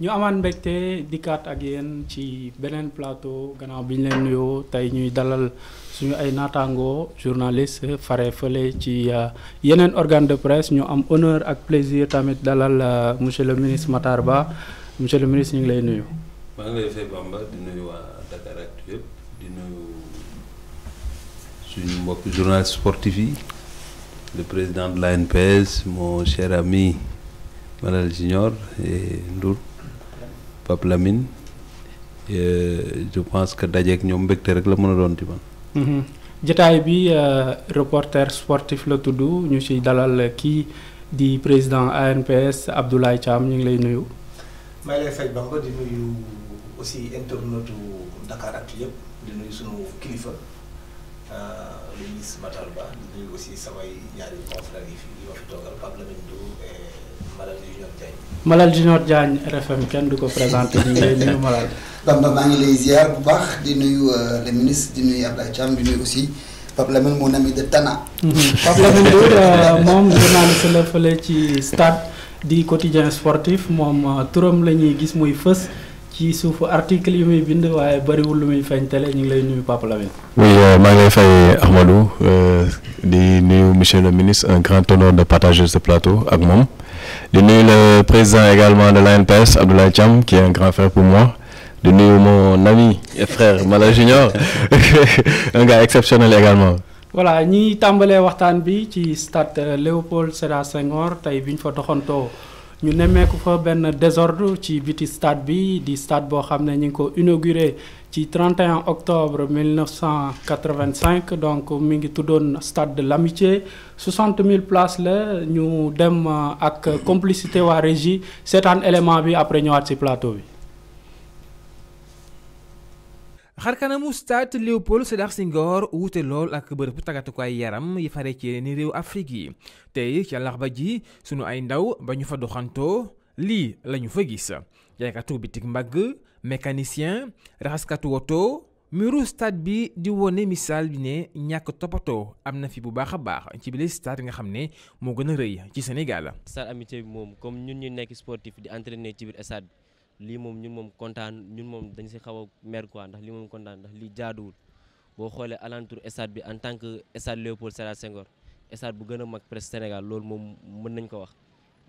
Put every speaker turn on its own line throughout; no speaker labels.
ñu amaan mbégte dikkaat ak yéen ci beneen plateau gannaaw bi ñu leen nuyoo tey ñuy dalal suñu ay naataangoo journaliste fare fële ci yeneen organe de presse ñu am honneur ak plaisir tamit dalal monsieur le ministre Matar Ba monsieur le ministre ñu ngi lay nuyu.
maa ngi lay fay Bamba di nuyu waa Dakaractu yëpp di nuyu suñu mbokk journaliste sportif yi le président de l'ANPS mon cher ami Malal Junior et Ndour Pape Lamine je pense que dajeek ñoom mbégte rek la mën a doon ci man.
jotaay bi reporter sportif la tudd ñu ci dalal kii di président ANPS Abdoulaye Thiam ñu ngi lay nuyu.
maa ngi lay fay Bamba di nuyu aussi internaute Dakaractu yëpp di nuyu sunu kilifa le ministre Matar Ba di nuyu aussi samay ñaari confrères yi fi ma fi toogal Pape Lamine Ndour et Malal Junior Diagne.
Malal Junior Diagne RFM kenn du ko présenté ñu ngi lay nuyu Malal.
Bamba maa ngi lay ziar bu baax di nuyu le ministre di nuyu Abdoulaye Thiam di nuyu aussi Pape Lamine mon ami de Tana.
Pape Lamine Ndour moom journaliste la fële ci stade di quotidien sportif moom turam la ñuy gis muy fës ci suufu article yi muy bind waaye bariwul lu muy feeñ télé ñu ngi lay nuyu Pape Lamine.
oui maa ngi lay fay Ahmadou di nuyu monsieur le ministre un grand honneur de partager ce plateau ak moom di nuyu le président également de l'ANPS Abdoulaye Thiam qui est un grand frère pour moi di nuyu mon ami et frère Malal Junior un gars exceptionnel également.
voilà ñi tàmbalee waxtaan bi ci stade Léopold Sédar Senghor tey bi ñu fa doxantoo ñu nemmeeku fa benn désordre ci biti stade bi di stade boo xam ne ñu ngi ko inauguré ci 31 octobre 1985 donc mi ngi tuddoon stade de l'amitié 60 000 places la ñu dem ak complicité waa régie seetaan élément bi après ñëwaat ci plateau bi.
xarkanamu stade Léopold Sédar Senghor wuute lool ak bërëb tàggatukaay yaram yi fare ci ni réew Afrique yi tey ci àllarba ji sunu ay ndaw ba ñu fa doxantoo lii la ñu fa gis jaaykatu bitik mbagg mécanicien raxaskatu woto muru stade bi di wone misaal bi ne ñàkk toppatoo am na fi bu baax a baax ci bile stade nga xam ne moo gën a rëy ci Sénégal.
stade amitié bi moom comme ñun ñu nekk sportif di entraîner ci biir stade lii moom ñun moom kontaan ñun moom dañ si xaw a mer quoi ndax lii moom kontaan ndax lii jaaduwul boo xoolee alentour stade bi en tant que stade Léopold Sédar Senghor stade bu gën a mag presque Sénégal loolu moom mën nañ ko wax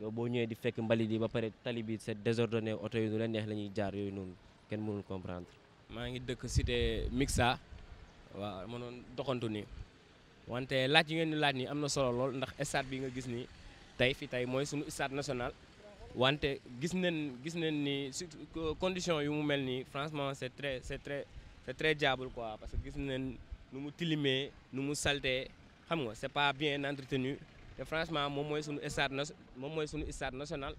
yow boo ñëwee di fekk mbalit yi ba pare tali bi c'est désordonné oto yi nu leen neex la ñuy jaar yooyu noonu kenn mënul comprendre.
maa ngi dëkk cité Mixa waaw ma doon doxantu nii wante laaj yi ngeen di laaj nii am na solo lool ndax stade bi nga gis nii tey mooy suñu stade national. wante gis nañ ni condition yu mu mel nii franchement c'est très diable quoi parce que gis nañ nu mu tilimee nu mu salté xam nga c'est pas bien entretenu te franchement moom mooy suñu stade national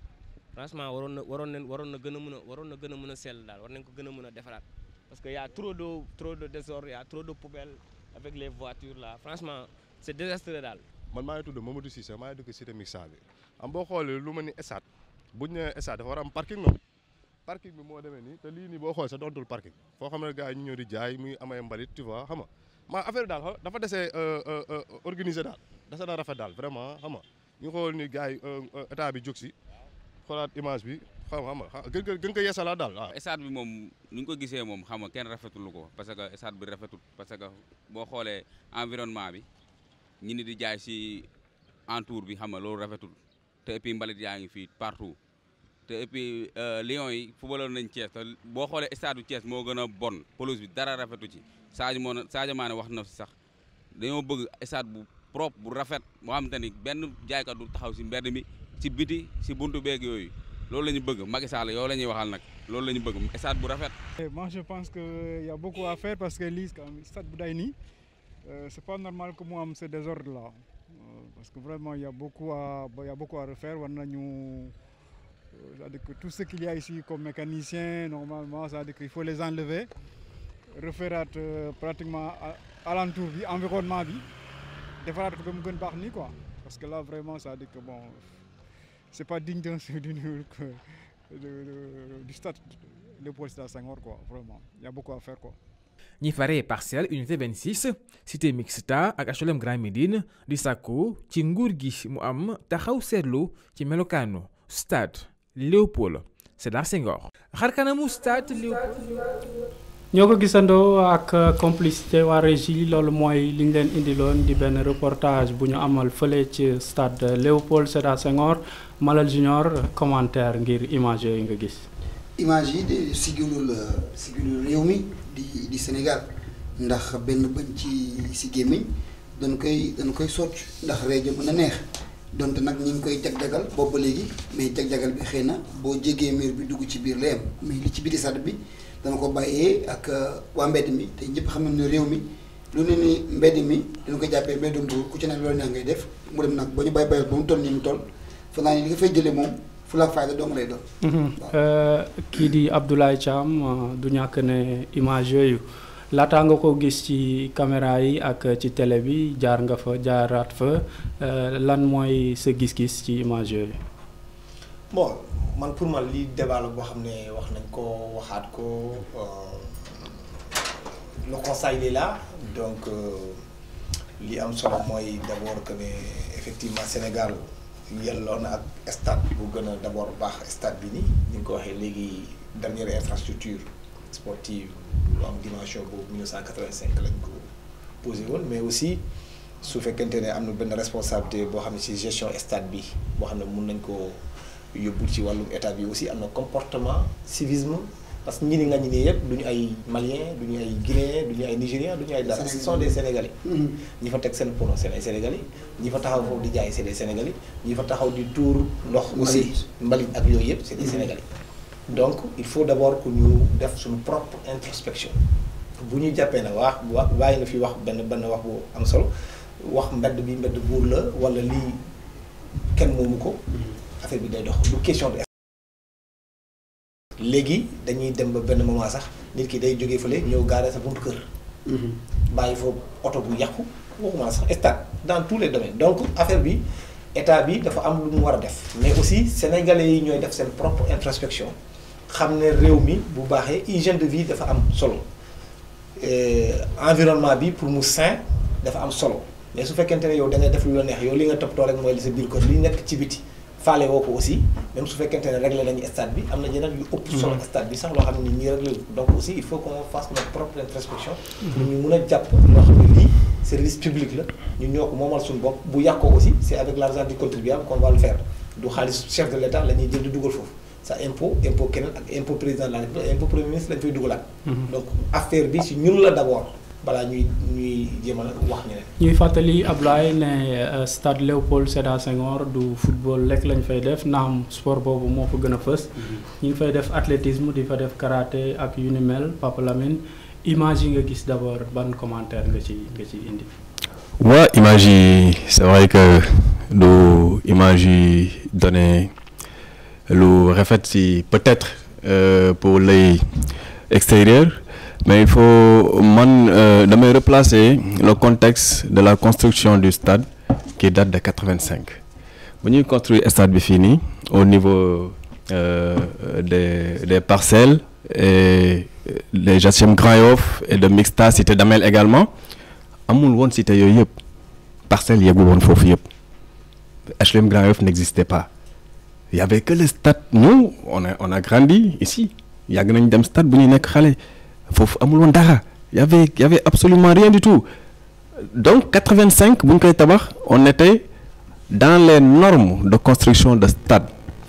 franchement waroon na gën a mën a sell daal war nañ ko gën a mën a defaraat parce que y a trop de désordre y a trop de poubelles avec les voitures là franchement c'est désastreux daal.
man maa ngi tudd Mamadou Cissé maa ngi dëkk cité Mixa bi am boo xoolee lu ma ni stade buñ ne stade dafa war a am parking noonu parking bi moo demee nii te lii nii boo xoolee sa doontul parking foo xam ne gars yi ñu ñëw di jaay muy amay mbalit tu vois xam nga maa affaire daal dafa desee organisé daal dese na rafet daal vraiment xam nga ñu xool ni gars yi état bi jóg si xoolaat image bi xam nga gën ko yeesalaat daal waaw.
stade bi moom ni ñu ko gisee moom xam nga kenn rafetul ko parce que stade bi rafetul parce que boo xoolee environnement bi ñi ni di jaay si entour bi xam nga loolu rafetul te et puis mbalit yaa ngi fii partout te et puis Lions yi footballoon nañ Thiès te boo xoolee stade bu Thiès moo gën a bon pelouse bi dara rafetu ci Sadio Mané wax na si sax dañoo bëgg stade bu propre bu rafet moo xamante ni benn jaaykat du taxaw si mbedd mi si biti si buntu beeg yooyu loolu la ñu bëgg Macky Sall yow la ñuy waxal nag loolu la ñu bëgg stade bu rafet.
moi je pense que y a beaucoup à faire parce que lii stade bu day nii c'est pas normal que mu am ce désordre là parce que vraiment il y a beaucoup à refaire war nañu c'est-à-dire que tout ce qu'il y a ici comme mécanicien normalement c'est-à-dire qu'il faut les enlever referaat pratiquement alentour bi environnement bi defaraat ko ba mu gën baax nii quoi parce que là vraiment c'est-à-dire que bon c'est pas digne du stade Léopold Sédar Senghor quoi vraiment il y a beaucoup à faire quoi.
ñi faree Parcelles Unité 26 Cité Mixta ak HLM Grand Médine di sàkku ci nguur gi mu am taxaw seetlu ci melokaanu stade Léopold Sédar Senghor. xarkanamu stade
ñoo ko gisandoo ak complicité waa régie loolu mooy li ñu leen indiloon di benn reportage bu ñu amal fële ci stade Léopold Sédar Senghor Malal Junior commentaire ngir image yooyu nga gis.
image yi de sigilul réew mi di Sénégal ndax benn bëñ ci gémmiñ dañ koy socc ndax réew mën a neex donte nag ñi ngi koy jag-jagal boobu ba léegi mais jag-jagal bi xëy na boo jégee miir bi dugg ci biir layam mais li ci biir stade bi dana ko bàyyee ak waa mbedd mi te ñëpp xam ne réew mi lu ne ni mbedd mi dañu ko jàppee mbeddum buur ku ci nekk loolu neex ngay def mu dem nag ba ñu bay ba mu toll nii mu toll fa naa ni li nga fay jëlee moom fu la fayda dong lay doon.
kii di Abdoulaye Thiam du ñàkk ne image yooyu laataa nga ko gis ci caméra yi ak ci télé bi jaar nga fa jaaraat fa lan mooy sa gis-gis ci image yooyu.
bon man pour man lii débat la boo xam ne wax nañ ko waxaat ko le conseil est là donc li am solo mooy d'abord que ne effectivement Sénégal yelloo na ak stade bu gën a d'abord baax stade bi nii ñu ngi ko waxee léegi dernière infrastructure sportive lu am dimension boobu 1985 lañ ko posé woon mais aussi su fekkente ne am na benn responsabilité boo xam ne ci gestion stade bi boo xam ne mun nañ ko yóbbu ci wàllum état bi aussi am na comportement civisme parce que ñi ni nga ñi nii yëpp du ñu ay Maliens du ñu ay Guinéens du ñu ay Nigériens du ñu ay dara ce sont des Sénégalais ñi fa teg seen pono c'est ay Sénégalais ñi fa taxaw foofu di jaay c'est des Sénégalais ñi fa taxaw di tuur ndox aussi mbalit ak yooyu yëpp c'est des Sénégalais donc il faut d'abord que ñu def suñu propre introspection bu ñu jàppee ne wax bàyyi nga fi wax benn wax bu am solo wax mbedd bi mbedd buur la wala lii kenn moomu ko affaire bi day dox du question de léegi dañuy dem ba benn moment sax nit ki day jógee fële ñëw gaare sa buntu kër bàyyi foofu oto bu yàqu waxuma sax stade dans tous les domaines donc affaire bi état bi dafa am lu mu war a def mais aussi sénégalais yi ñooy def seen propre introspection xam ne réew mi bu baaxee hygiène de vie dafa am solo environnement bi pour mu sain dafa am solo mais su fekkente ne yow da ngay def lu la neex yow li nga toppatoo rek mooy li sa biir kër li nekk ci biti faale woo ko aussi même su fekkente ne réglé nañu stade bi am na yeneen yu ëpp solo stade bi sax loo xam ne ñi réglé donc aussi il faut qu'on fasse notre propre introspection pour ñu mun a jàpp loo xam ne lii service public la ñun ñoo ko moomal suñu bopp bu yàqoo aussi c'est avec l'argent du contribuable qu'on va le faire du xaalis chef de l'État la ñuy jël di dugal foofu sa impôt keneen ak impôt président de la République impôt premier ministre lañ fay dugalaat donc affaire bi si ñun la d'abord balaa ñuy jéem a wax ñeneen.
ñuy fàttali Ablaye ne stade Léopold Sédar Senghor du football lekk lañ fay def naam sport boobu moo fa gën a fës. ñu ngi fay def athlétisme di fa def karaté ak yu ni mel Papa Lamine image yi nga gis d'abord ban commentaire nga ci indi.
waa image yi c'est vrai que du image yi donné lu rafet si peut-être pour l'œil extérieur. Mais il faut damay replacer le contexte de la construction du stade qui date de 85 bu ñuy construire stade bi fii nii au niveau des parcelles et les HLM Grand Yoff et de Mixta cité d'Amel également amul woon cité yooyu yëpp parcelles yeggul woon foofu yëpp HLM Grand Yoff n'existait pas il y avait que le stade nous on a grandi ici yàgg nañ dem stade bu ñuy nekk xale foofu amul woon dara y avait absolument rien du tout donc 85 bu ñu koy tabax on était dans les normes de construction de stade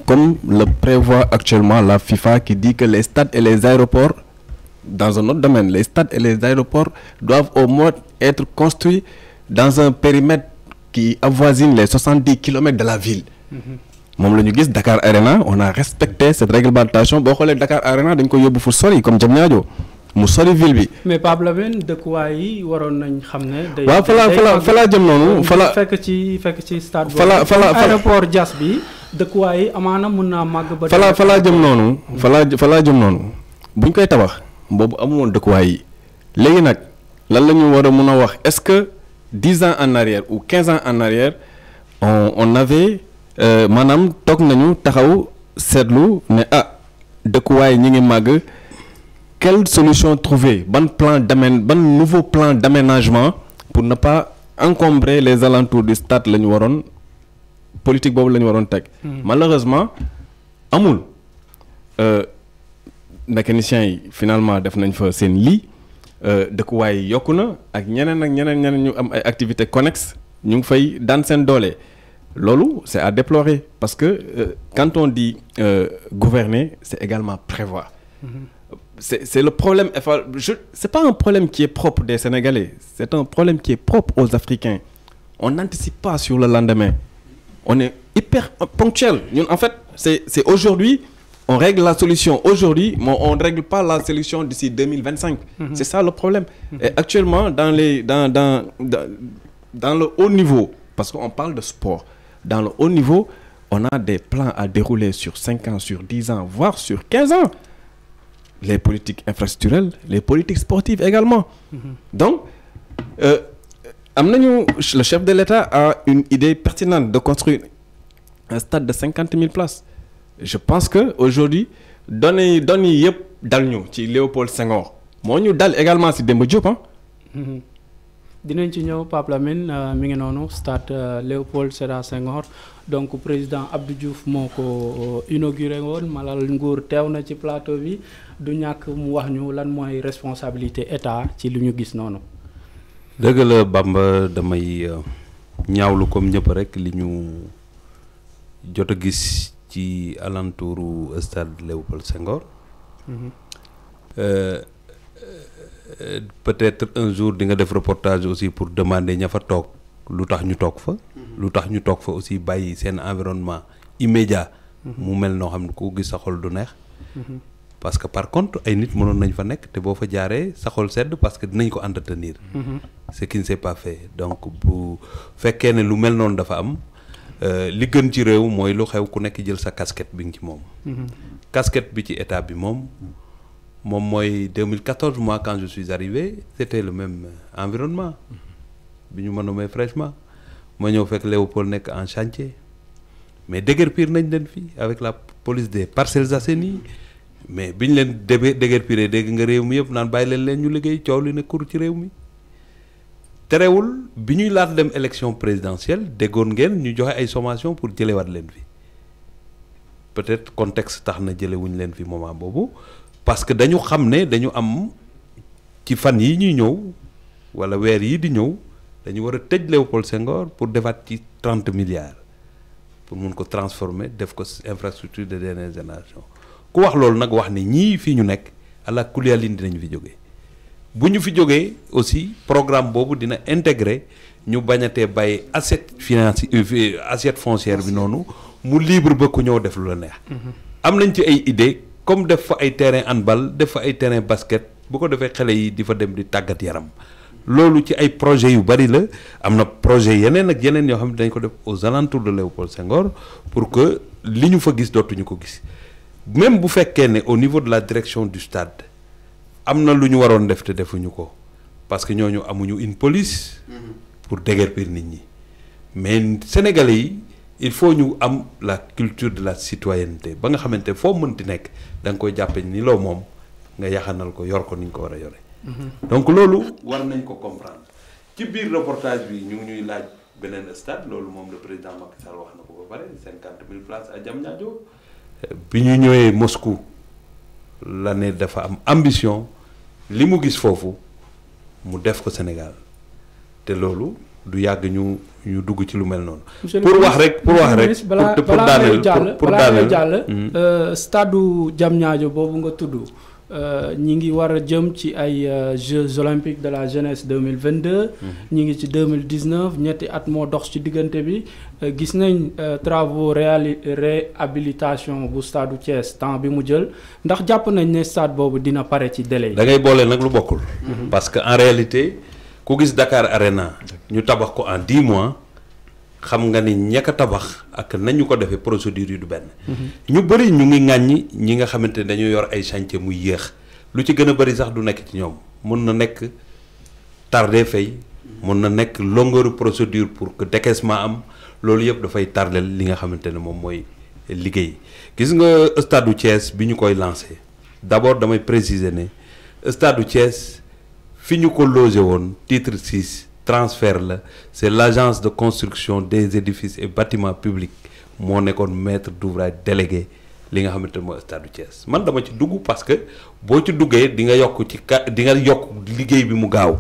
comme le prévoit actuellement la FIFA qui dit que les stades et les aéroports dans un autre domaine les stades et les aéroports doivent au moins être construits dans un périmètre qui avoisine les 70 kilomètres de la ville moom la ñu gis Dakar Arena on a respecté cette réglementation boo xoolee Dakar Arena dañ ko yóbbu fu sori comme Diamniadio mu sori ville bi.
mais Pape Lamine dëkkuwaay yi waroon nañ xam ne. day
waaw fa la jëm noonu.
fekk ci stade boobu. aéroport Diass bi dëkkuwaay yi amaana mun naa màgg ba.
fa la jëm noonu. fa la jëm noonu buñ koy tabax boobu amul woon dëkkuwaay yi léegi nag lan la ñu war a mun a wax est-ce que 10 ans en arrière ou 15 ans en arrière on avait maanaam toog nañu taxaw seetlu ne dëkkuwaay ñi ngi màgg. Quelle solution trouver ban nouveau plan d'aménagement pour ne pas encombrer les alentours du stade la ñu waroon politique boobu la ñu waroon teg malheureusement amul mécaniciens yi finalement def nañ fa seen lii dëkkuwaay yokku na ak ñeneen ñu am ay activités connexes ñu ngi fay daan seen doole loolu c'est à déplorer parce que quand on dit gouverner c'est également prévoir. C'est le problème c'est pas un problème qui est propre des Sénégalais, c'est un problème qui est propre aux Africains. On n'anticipe pas sur le lendemain. On est hyper ponctuel. En fait, c'est aujourd'hui, on règle la solution aujourd'hui, mais on ne règle pas la solution d'ici 2025. C'est ça le problème. Et actuellement, dans le haut niveau, parce qu'on parle de sport, dans le haut niveau, on a des plans à dérouler sur 5 ans, sur 10 ans, voire sur 15 ans. Les politiques infrastructurelles, les politiques sportives également. Donc, le chef de l'État a une idée pertinente de construire un stade de 50 000 places. Je pense qu'aujourd'hui, donner yep dal ci Léopold Senghor. Mo ñu dal également ci Demba Diop hein.
Dinañ ci ñëw Pape Lamine mi ngi noonu stade Léopold Sédar Senghor donc président Abdou Diouf moo ko inauguré woon Malal Nguur teew na ci plateau bi du ñàkk mu wax ñu lan mooy responsabilité état ci li ñu gis noonu.
dëgg la Bamba damay ñaawlu comme ñëpp rek li ñu jot a gis ci alentouru stade Léopold Senghor. Peut-être un jour di nga def reportage aussi pour demander ña fa toog lu tax ñu toog fa. lu tax ñu toog fa aussi bàyyi seen environnement immédiat. mu mel noo xam ne ku gis sa xol du neex. parce que par contre ay nit mënoon nañ fa nekk te boo fa jaaree sa xol sedd parce que dinañ ko entretenir. ce qui ne s'est pas fait donc bu fekkee ne lu mel noonu dafa am li gën ci réew mooy lu xew ku nekk jël sa casquette bi nga ci moom. casquette bi ci état bi moom mooy 2014 moi quand je suis arrivé c'était le même environnement bi ñu ma nommé fraîchement ma ñëw fekk Léopold nekk en chantier mais déguerpir nañ leen fii avec la police des Parcelles Assainies mais bi ñu leen déguerpiré dégg nga réew mi yëpp naan bàyyi leen ñu liggéey coow li ne kur ci réew mi terewul bi ñuy laata dem élection présidentielle déggoon ngeen ñu joxe ay sommation pour jëlewaat leen fi peut-être contexte tax na jëlewuñ leen fi moment boobu parce que dañu xam ne dañu am ci fan yi ñuy ñëw wala weer yi di ñëw dañu war a tëj Léopold Senghor pour defaat ci 30 milliards pour mun ko transformer def ko infrastructure de dernière génération ku wax loolu nag wax ne ñii fii ñu nekk àla kuliyalin dinañ fi jógee bu ñu fi jógee aussi programme boobu dina intégrer ñu bañatee bàyyi assiette foncière bi noonu mu libre ba ku ñëw def lu la neex. am nañ ci ay idée comme def fa ay terrain handball def fa ay terrain basket bu ko defee xale yi di fa dem di tàggat yaram loolu ci ay projets yu bari la am na projet yeneen ak yeneen yoo xam ne dañ ko def aux alentours de Léopold Senghor pour que li ñu fa gis dootuñu ko gis même bu fekkee ne au niveau de la direction du stade am na lu ñu waroon def te defuñu ko parce que ñooñu amuñu une police pour déguerpir nit ñi mais sénégalais yi il faut ñu am la culture de la citoyenneté ba nga xamante foo mënti nekk da nga koy jàppe ni loo moom nga yaxanal ko yor ko ni ñu ko war a yore. donc loolu war nañ ko comprendre ci biir reportage bi ñu ngi ñuy laaj beneen stade loolu moom le président Macky Sall wax na ko ba pare 50 000 places à Diamniadio bi ñu ñëwee Moscou la ne dafa am ambition li mu gis foofu mu def ko Sénégal te loolu du yàgg ñu dugg ci lu mel noonu. pour wax rek pour daaneel
stade du Diamniadio boobu nga tudd ñi ngi war a jëm ci ay Jeux olympiques de la jeunesse 2022. ñi ngi ci 2019 ñetti at moo dox ci diggante bi gis nañ travaux réhabilitation bu stade du Thiès temps bi mu jël ndax jàpp nañ ne stade boobu dina pare ci délai yi.
da ngay boole nag lu bokkul. parce que en réalité ku gis Dakar Arena ñu tabax ko en 10 mois xam nga ni ñekk a tabax ak nañu ko defee procédure yi du benn. ñu bëri ñu ngi ŋàññi ñi nga xamante ne dañu yor ay chantier muy yéex lu ci gën a bëri sax du nekk ci ñoom mun na nekk tardé fay mun na nekk longueur procédure pour que décaissement am loolu yëpp dafay tardel li nga xamante ne moom mooy liggéey gis nga stade du Thiès bi ñu koy lancé d'abord damay préciser ne stade du Thiès fi ñu ko logé woon titre 6 transfert la c'est l'agence de construction des édifices et bâtiments publics moo nekkoon maître d'ouvrage délégué li nga xamante ne mooy stade du Thiès man dama ci dugg parce que boo ci duggee di nga yokk ci di nga yokk liggéey bi mu gaaw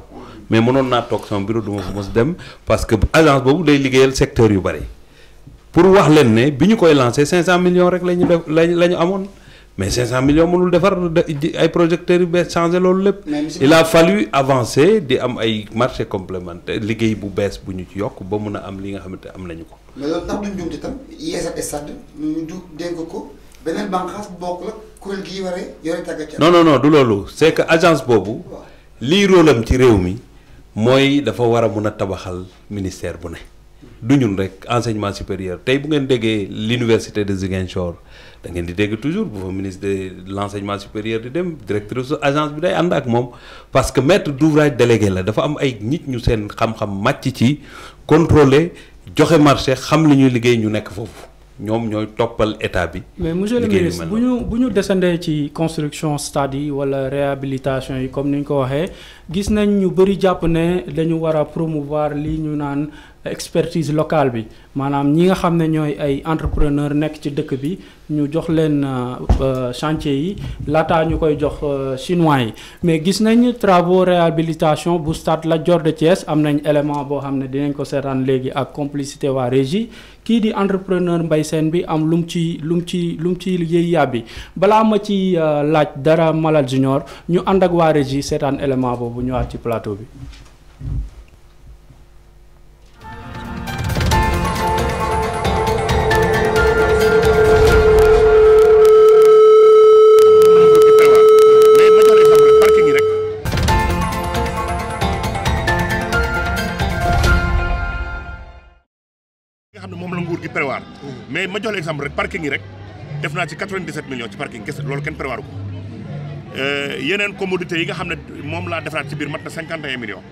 mais mënoon naa toog sama bureau du ma fa mos dem parce que agence boobu day liggéeyal secteur yu bari pour wax leen ne bi ñu koy lancé 500 millions rek la ñu def la ñu amoon mais 500 millions mënul defar ay projecteurs yu bees changé loolu lépp. il a fallu avancer di am ay marché complémentaire liggéey bu bees bu ñu ci yokk ba mun a am li nga xamante am nañu ko.
mais loolu ndax duñ jumte tam yeesal stade ñu du dénk ko beneen bànqaas bu bokk la kuréel gi yore tàggat.
non du loolu c'est que agence boobu lii rôle am ci réew mi mooy dafa war a mun a tabaxal ministère bu ne. du ñun rek enseignement supérieur tey bu ngeen déggee l'université de Ziguinchor da ngeen di dégg toujours bu fa ministre de l'enseignement supérieur di dem directrice agence bi day ànd ak moom parce que maître d'ouvrage délégué la dafa am ay nit ñu seen xam-xam màcc ci contrôler joxe marché xam li ñuy liggéey ñu nekk foofu ñoom ñooy toppal état bi.
mais monsieur le ministre bu ñu descendee ci construction stade yi wala réhabilitation yi comme ni ñu ko waxee gis nañ ñu bëri jàpp ne dañu war a promouvoir lii ñu naan expertise locale bi maanaam ñi nga xam ne ñooy ay entrepreneur nekk ci dëkk bi ñu jox leen chantier yi laataa ñu koy jox chinois yi mais gis nañ travaux réhabilitation bu stade Lat Dior de Thiès am nañ élément boo xam ne dinañ ko seetaan léegi ak complicité waa régie kii di entrepreneur Mbaye Sène bi am lu mu ci liggéey yàbbi balaa ma ci laaj dara Malal Junior ñu ànd ak waa régie seetaan élément boobu ñëwaat ci plateau bi.
mais ma jox la exemple rek parking yi rek def naa ci 97 millions ci parking kese loolu kenn prévoir ko yeneen commodité yi nga xam ne moom laa defaraat ci biir mat na 51 millions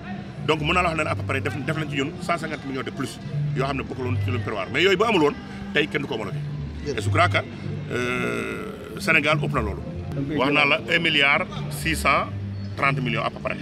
donc mën naa la wax ne à peu près def nañ ci ñun 150 millions de plus yoo xam ne bokkul woon ci lu prévoir mais yooyu bu amul woon tey kenn du ko homologué et je crois que Sénégal ëpp na loolu wax naa la 1 milliard 630 millions à peu près.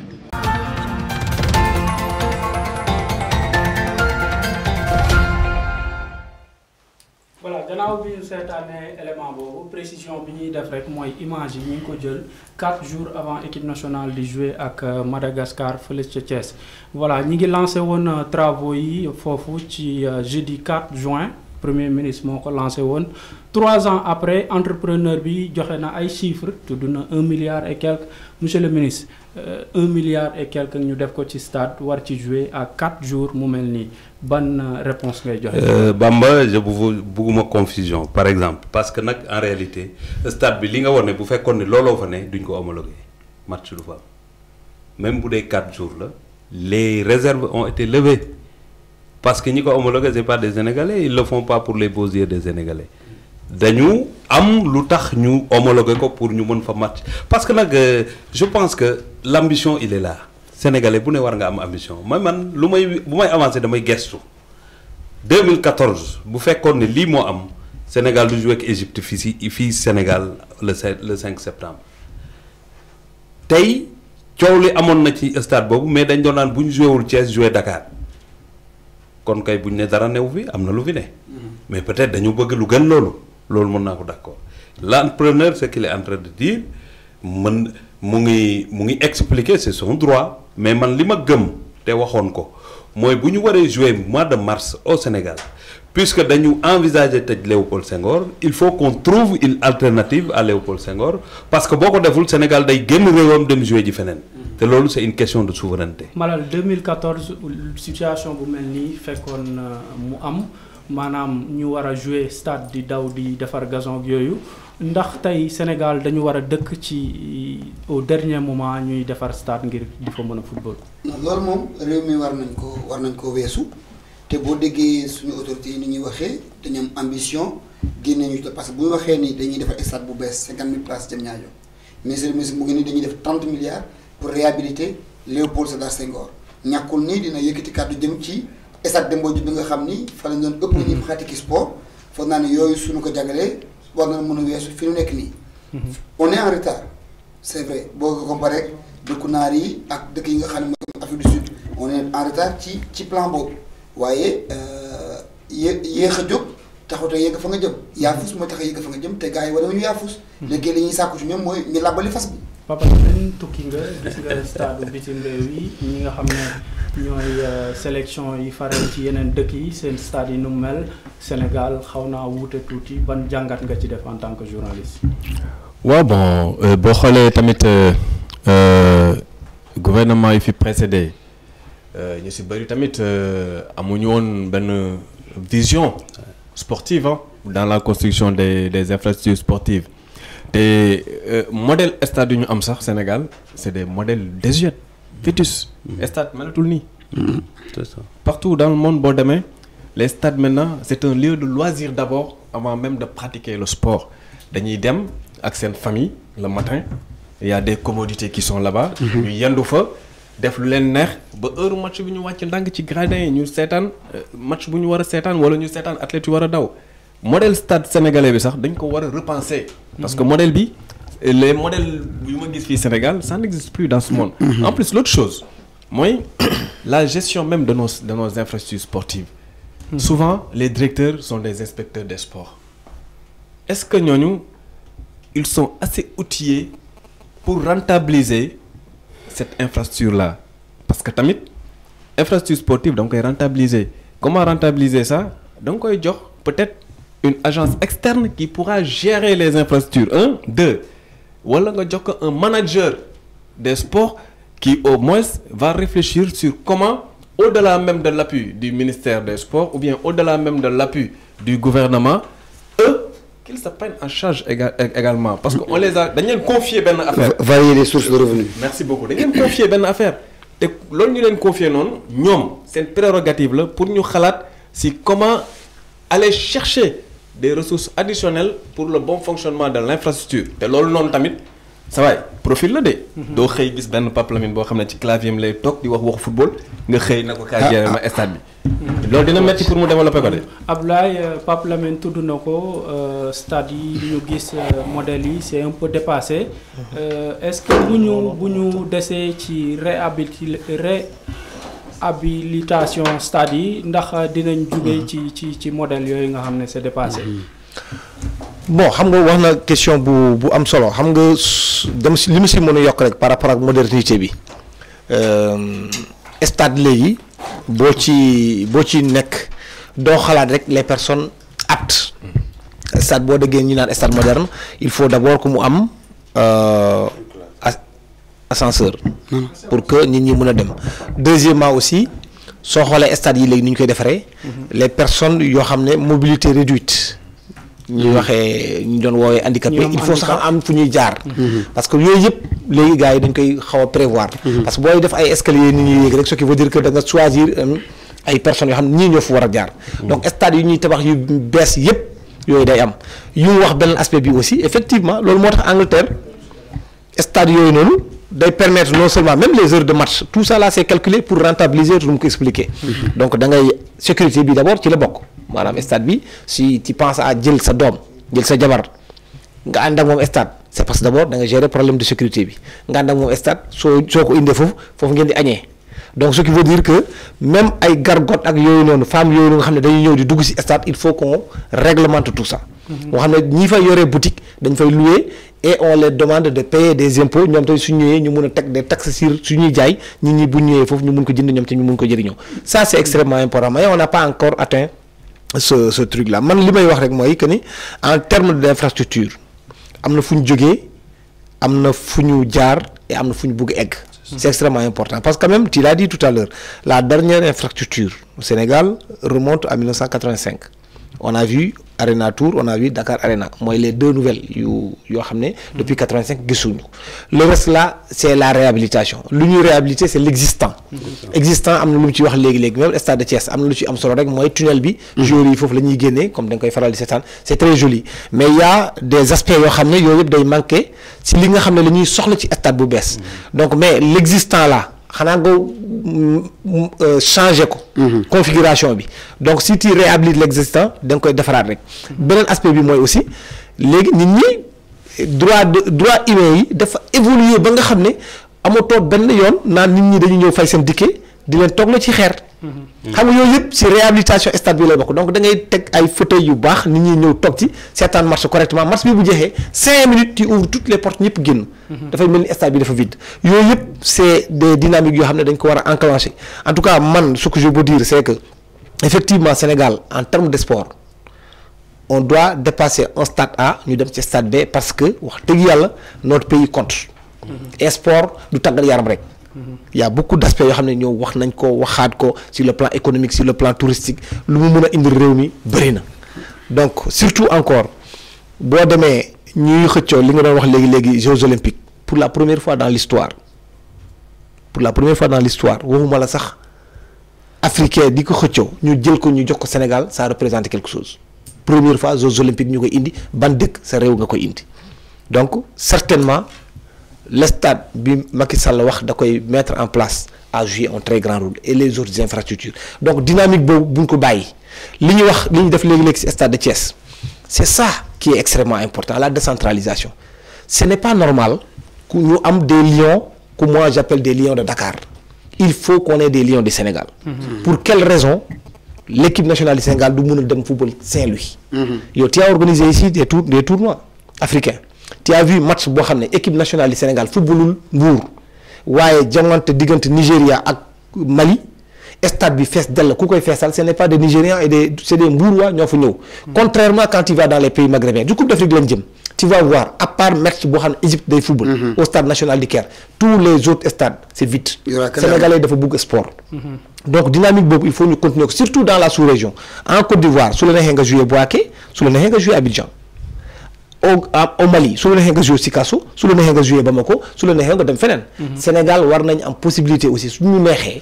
voilà gannaaw bi ñu seetaanee élément boobu précision bi ñuy def rek mooy image yi ñu ngi ko jël 4 jours avant équipe nationale di jouer ak Madagascar fële ca Thiès voilà ñi ngi lancé woon travaux yi foofu ci jeudi 4 juin premier ministre moo ko lancé woon 3 ans après entrepreneur bi joxe na ay chiffres tudd na 1 milliard et quelque monsieur le ministre 1 milliard et quelque ñu def ko ci stade war ci jouer à 4 jours mu mel nii ban réponse ngay joxe.
Bamba je bugguma confusion par exemple parce que nag en réalité stade bi li nga war ne bu fekkoon ne looloo fa ne duñ ko homologué match du fa am même bu dee 4 jours la les réserves ont été levées parce que ñi ko homologué c'est pas des Sénégalais ils le font pas pour les beaux yeux des Sénégalais dañu am lu tax ñu homologué ko pour ñu mën fa match parce que nag je pense que l'ambition il est là. Sénégalais bu ne war nga am ambition man bu may avancé damay gestu 2014 bu fekkoon ne lii moo am Sénégal du joué ak Égypte fii Sénégal le 5 septembre tey coow li amoon na ci stade boobu mais dañ doon naan bu ñu joué wul Thiès joué Dakar kon kay bu ñu ne dara new fi am na lu fi ne mais peut-être dañu bëgg lu gën loolu mën naa ko d'accord l'entrepreneur ce qu'il est en train de dire mu ngi expliquer c'est son droit mais man li ma gëm te waxoon ko mooy bu ñu waree jouer mois de mars au Sénégal puisque dañu envisager tëj Léopold Senghor il faut qu'on trouve une alternative à Léopold Senghor parce que boo ko deful Sénégal day génn réewam dem jouer ji feneen te loolu c'est une question de souveraineté.
Malal 2014 situation bu mel nii fekkoon mu am maanaam ñu war a jouer stade di daw di defar gazon ak yooyu ndax tey Sénégal dañu war a dëkk ci au dernier moment ñuy defar stade ngir di fa mën a football.
non loolu moom réew mi war nañ ko weesu te boo déggee suñu autorités yi ni ñuy waxee dañu am ambition génne ñu parce que bu ñu waxee ni dañuy defar stade bu bees 50 000 places Diamniadio ministre mu ngi ni dañuy def 30 milliards pour réhabiliter Léopold Sédar Senghor ñàkkul nii dina yëkkati kàddu jëm ci stade Demba Diop bi nga xam ni fa lañ doon ëpp nañuy pratiquer sport foog naa ne yooyu suñu ko jàngalee war na mën a weesu fi ñu nekk nii. on est en retard c'est vrai boo ko comparé dëkku naar yi ak dëkk yi nga xam ne mooy Afrique du Sud on est en retard ci plan boobu waaye yéex a jóg taxul taxut a yegg fa nga jëm yaafus mooy tax a yegg fa nga jëm te gars yi wane ñu yaafus léegi li ñuy sàkku ci ñoom mooy ñu làbbali fas bi.
Papa Lamine tukki nga gis nga stade bitim réew yi ñi nga xam ne ñooy sélection yi faral ci yeneen dëkk yi seen stade yi nu mel Sénégal xaw naa wuute tuuti ban jàngat nga ci def en tant que journaliste.
waaw bon boo xoolee tamit gouvernement yi fi précédé ñu si bëri tamit amuñu woon benn vision sportive dans la construction des infrastructures sportives te modèle stade yu ñu am sax Sénégal c'est des modèles désuets vétustes stade melatul nii
c'est ça.
partout dans le monde boo demee les stades maintenant c'est un lieu de loisir d'abord avant même de pratiquer le sport dañuy dem ak seen famille le matin il y a des commodités qui sont là-bas ñu yendu fa def lu leen neex ba heure match bi ñu wàcc ndànk ci gradin yi ñu seetaan match bu ñu war a seetaan wala ñu seetaan athlètes yu war a daw modèle stade sénégalais bi sax dañ ko war a repenser parce que modèle bi les modèles yu ma gis fii Sénégal ça n'existe plus dans ce monde en plus l'autre chose mooy la gestion même de nos infrastructures sportives souvent les directeurs sont des inspecteurs des sports est-ce que ñooñu ils sont assez outillés pour rentabiliser cette infrastructure-là parce que tamit infrastructure sportive da nga koy rentabiliser comment rentabiliser ça da nga koy jox peut-être une agence externe qui pourra gérer les infrastructures 1 2 wala nga jox ko un manager des sports qui au moins va réfléchir sur comment au-delà même de l'appui du ministère des sports ou bien au-delà même de l'appui du gouvernement eux qu'ils se prennent en charge également parce que on les a dañ leen confier benn affaire.
varier les sources de revenus.
merci beaucoup dañ leen confier benn affaire te loolu ñu leen confier noonu ñoom seen prérogative la pour ñu xalaat si comment aller chercher des ressources additionnelles pour le bon fonctionnement de l'infrastructure te loolu noonu tamit ça va profil la de. doo xëy gis benn Pape Lamine boo xam ne ci clavier am lay toog di waxu football nga xëy na ko kaa gérer ma stade bi. loolu dina metti pour mu développer ko de.
Ablaye Pape Lamine tudd na ko stade yi ñu gis modèle yi c'est un peu dépassé est-ce que bu ñu desee ci réhabilitation stade yi ndax dinañ jugee ci modèle yooyu nga xam ne c'est dépassé.
bon xam nga wax na question bu am solo xam nga dem si li mu si mën a yokk rek par rapport ak modernité bi stade léegi boo ci nekk doo xalaat rek les personnes aptes stade boo déggee ñu naan stade moderne il faut d'abord que mu am ascenseur pour que nit ñi mën a dem deuxièmement aussi soo xoolee stade yi léegi ni ñu koy defaree les personnes yoo xam ne mobilité réduite ñuy waxee ñu doon woowee handicapé il faut sax am fu ñuy jaar parce que yooyu yëpp léegi gars yi dañ koy xaw a prévoir parce que booy def ay escaliers nit ñuy yéeg rek ce qui veut dire que da nga choisir ay personnes yoo xam ne ñii ñoo fu war a jaar donc stade yu ñuy tabax yu bees yëpp yooyu day am yu mu wax beneen aspect bi aussi effectivement loolu moo tax Angleterre stade yooyu noonu day permettre non seulement même les heures de match tout ça là c'est calculé pour rentabiliser lu mu ko expliquer donc da ngay sécurité bi d'abord ci la bokk maanaam stade bi si tu penses à jël sa doom jël sa jabar nga ànd ak moom stade c'est parce que d'abord da nga gérer problème de sécurité bi nga ànd ak moom stade soo ko indee foofu ngeen di añee donc ce qui veut dire que même ay gargote ak yooyu noonu femmes yooyu nga xam ne dañuy ñëw di dugg ci stade il faut qu'on réglemente tout ça moo xam ne ñi fay yoree boutique dañ fay louer et on les demande de payer des impôts ñoom tamit su ñëwee ñu mun a teg des taxes sur su ñuy jaay nit ñi bu ñëwee foofu ñu mun ko jënd ñoom te ñu mun ko jëriñoo ça c'est extrêmement important mais on n'a pas encore atteint ce truc là man li may wax rek mooy que ni en termes d'infrastructure am na fu ñu jógee am na fu ñu jaar et am na fu ñu bëgg egg c'est extrêmement important parce que quand même tu l'as dit tout à l'heure la dernière infrastructure au Sénégal remonte à 1985 on a vu Arena Tour on a vu Dakar Arena mooy les deux nouvelles yoo xam ne depuis 85 gisuñu le reste là c'est la réhabilitation lu ñuy réhabiliter c'est l'existant am na lu mu ci wax léegi même stade de Thiès am na lu ci am solo rek mooy tunnel bi joueurs yi foofu la ñuy génnee comme da nga koy faral di seetaan c'est très joli mais il y a des aspects yoo xam ne yooyu yëpp day manquer ci li nga xam ne la ñuy soxla ci stade bu bees donc mais l'existant là xanaa nga changer ko configuration bi donc si tu réhabilites l'existant da nga koy defaraat rek beneen aspect bi mooy aussi léegi nit ñi droit humain yi dafa évoluer ba nga xam ne amatoo benn yoon naan nit ñi dañu ñëw fay seen dikkee di leen toog la ci xeer
xam nga yooyu yëpp si réhabilitation stade bi lay bokk donc da ngay teg ay fauteuils yu baax nit ñi ñëw toog ci seetaan match correctement match bi bu jeexee 5 minutes tu ouvres toutes les portes ñëpp génn. dafay mel ni stade bi dafa vide yooyu yëpp c'est des dynamiques yoo xam ne dañ ko war a enclencher en tout cas man ce que je veux dire c'est que effectivement Sénégal en termes de sport on doit dépasser un stade A ñu dem ci stade B parce que wax dëgg yàlla notre pays compte. et sport du tàggat yaram rek. Il y a beaucoup d'aspects yoo xam ne ñoo wax nañ ko waxaat ko sur le plan économique sur le plan touristique lu mu mën a indi réew mi bëri na donc surtout encore boo demee ñuy xëccoo li nga doon wax léegi Jeux olympiques pour la première fois dans l'histoire waxuma la sax africain di ko xëccoo ñu jël ko ñu jox ko Sénégal ça représente quelque chose première fois Jeux olympiques ñu koy indi ban dëkk sa réew nga koy indi donc certainement le stade bi Macky Sall wax da koy mettre en place a joué un très grand rôle et les autres infrastructures donc dynamique boobu buñ ko bàyyi li ñu wax li ñu def léegi-léegi ci stade de Thiès c'est ça qui est extrêmement important la décentralisation ce n'est pas normal que ñu am des lions que moi j'appelle des lions de Dakar il faut qu'on ait des lions du Sénégal pour quelle raison l'équipe nationale du Sénégal du mën a dem football Saint-Louis yow tu as organisé ici des tournois africains tu as vu match boo xam ne équipe nationale du Sénégal footballul Mbour waaye jongante diggante Nigéria ak Mali stade bi fees dell ku koy feesal ce n'est pas des Nigérians et c'est des Mbourois ñoo fa ñëw contrairement quand tu vas dans les pays maghrébins du Coupe d'Afrique lañ jëm tu vas voir à part match boo xam ne Égypte day football au stade national du Caire tous les autres stades c'est vide sénégalais dafa bëgg sport donc dynamique boobu il faut ñu continuer ko surtout dans la sous-région en Côte d'Ivoire su la neexee nga jouer Bouaké su la neexee nga jouer Abidjan au Mali su la neexee nga jouer Sikasso su la neexee nga jouer Bamako su la neexee nga dem feneen Sénégal war nañ am possibilité aussi suñu neexee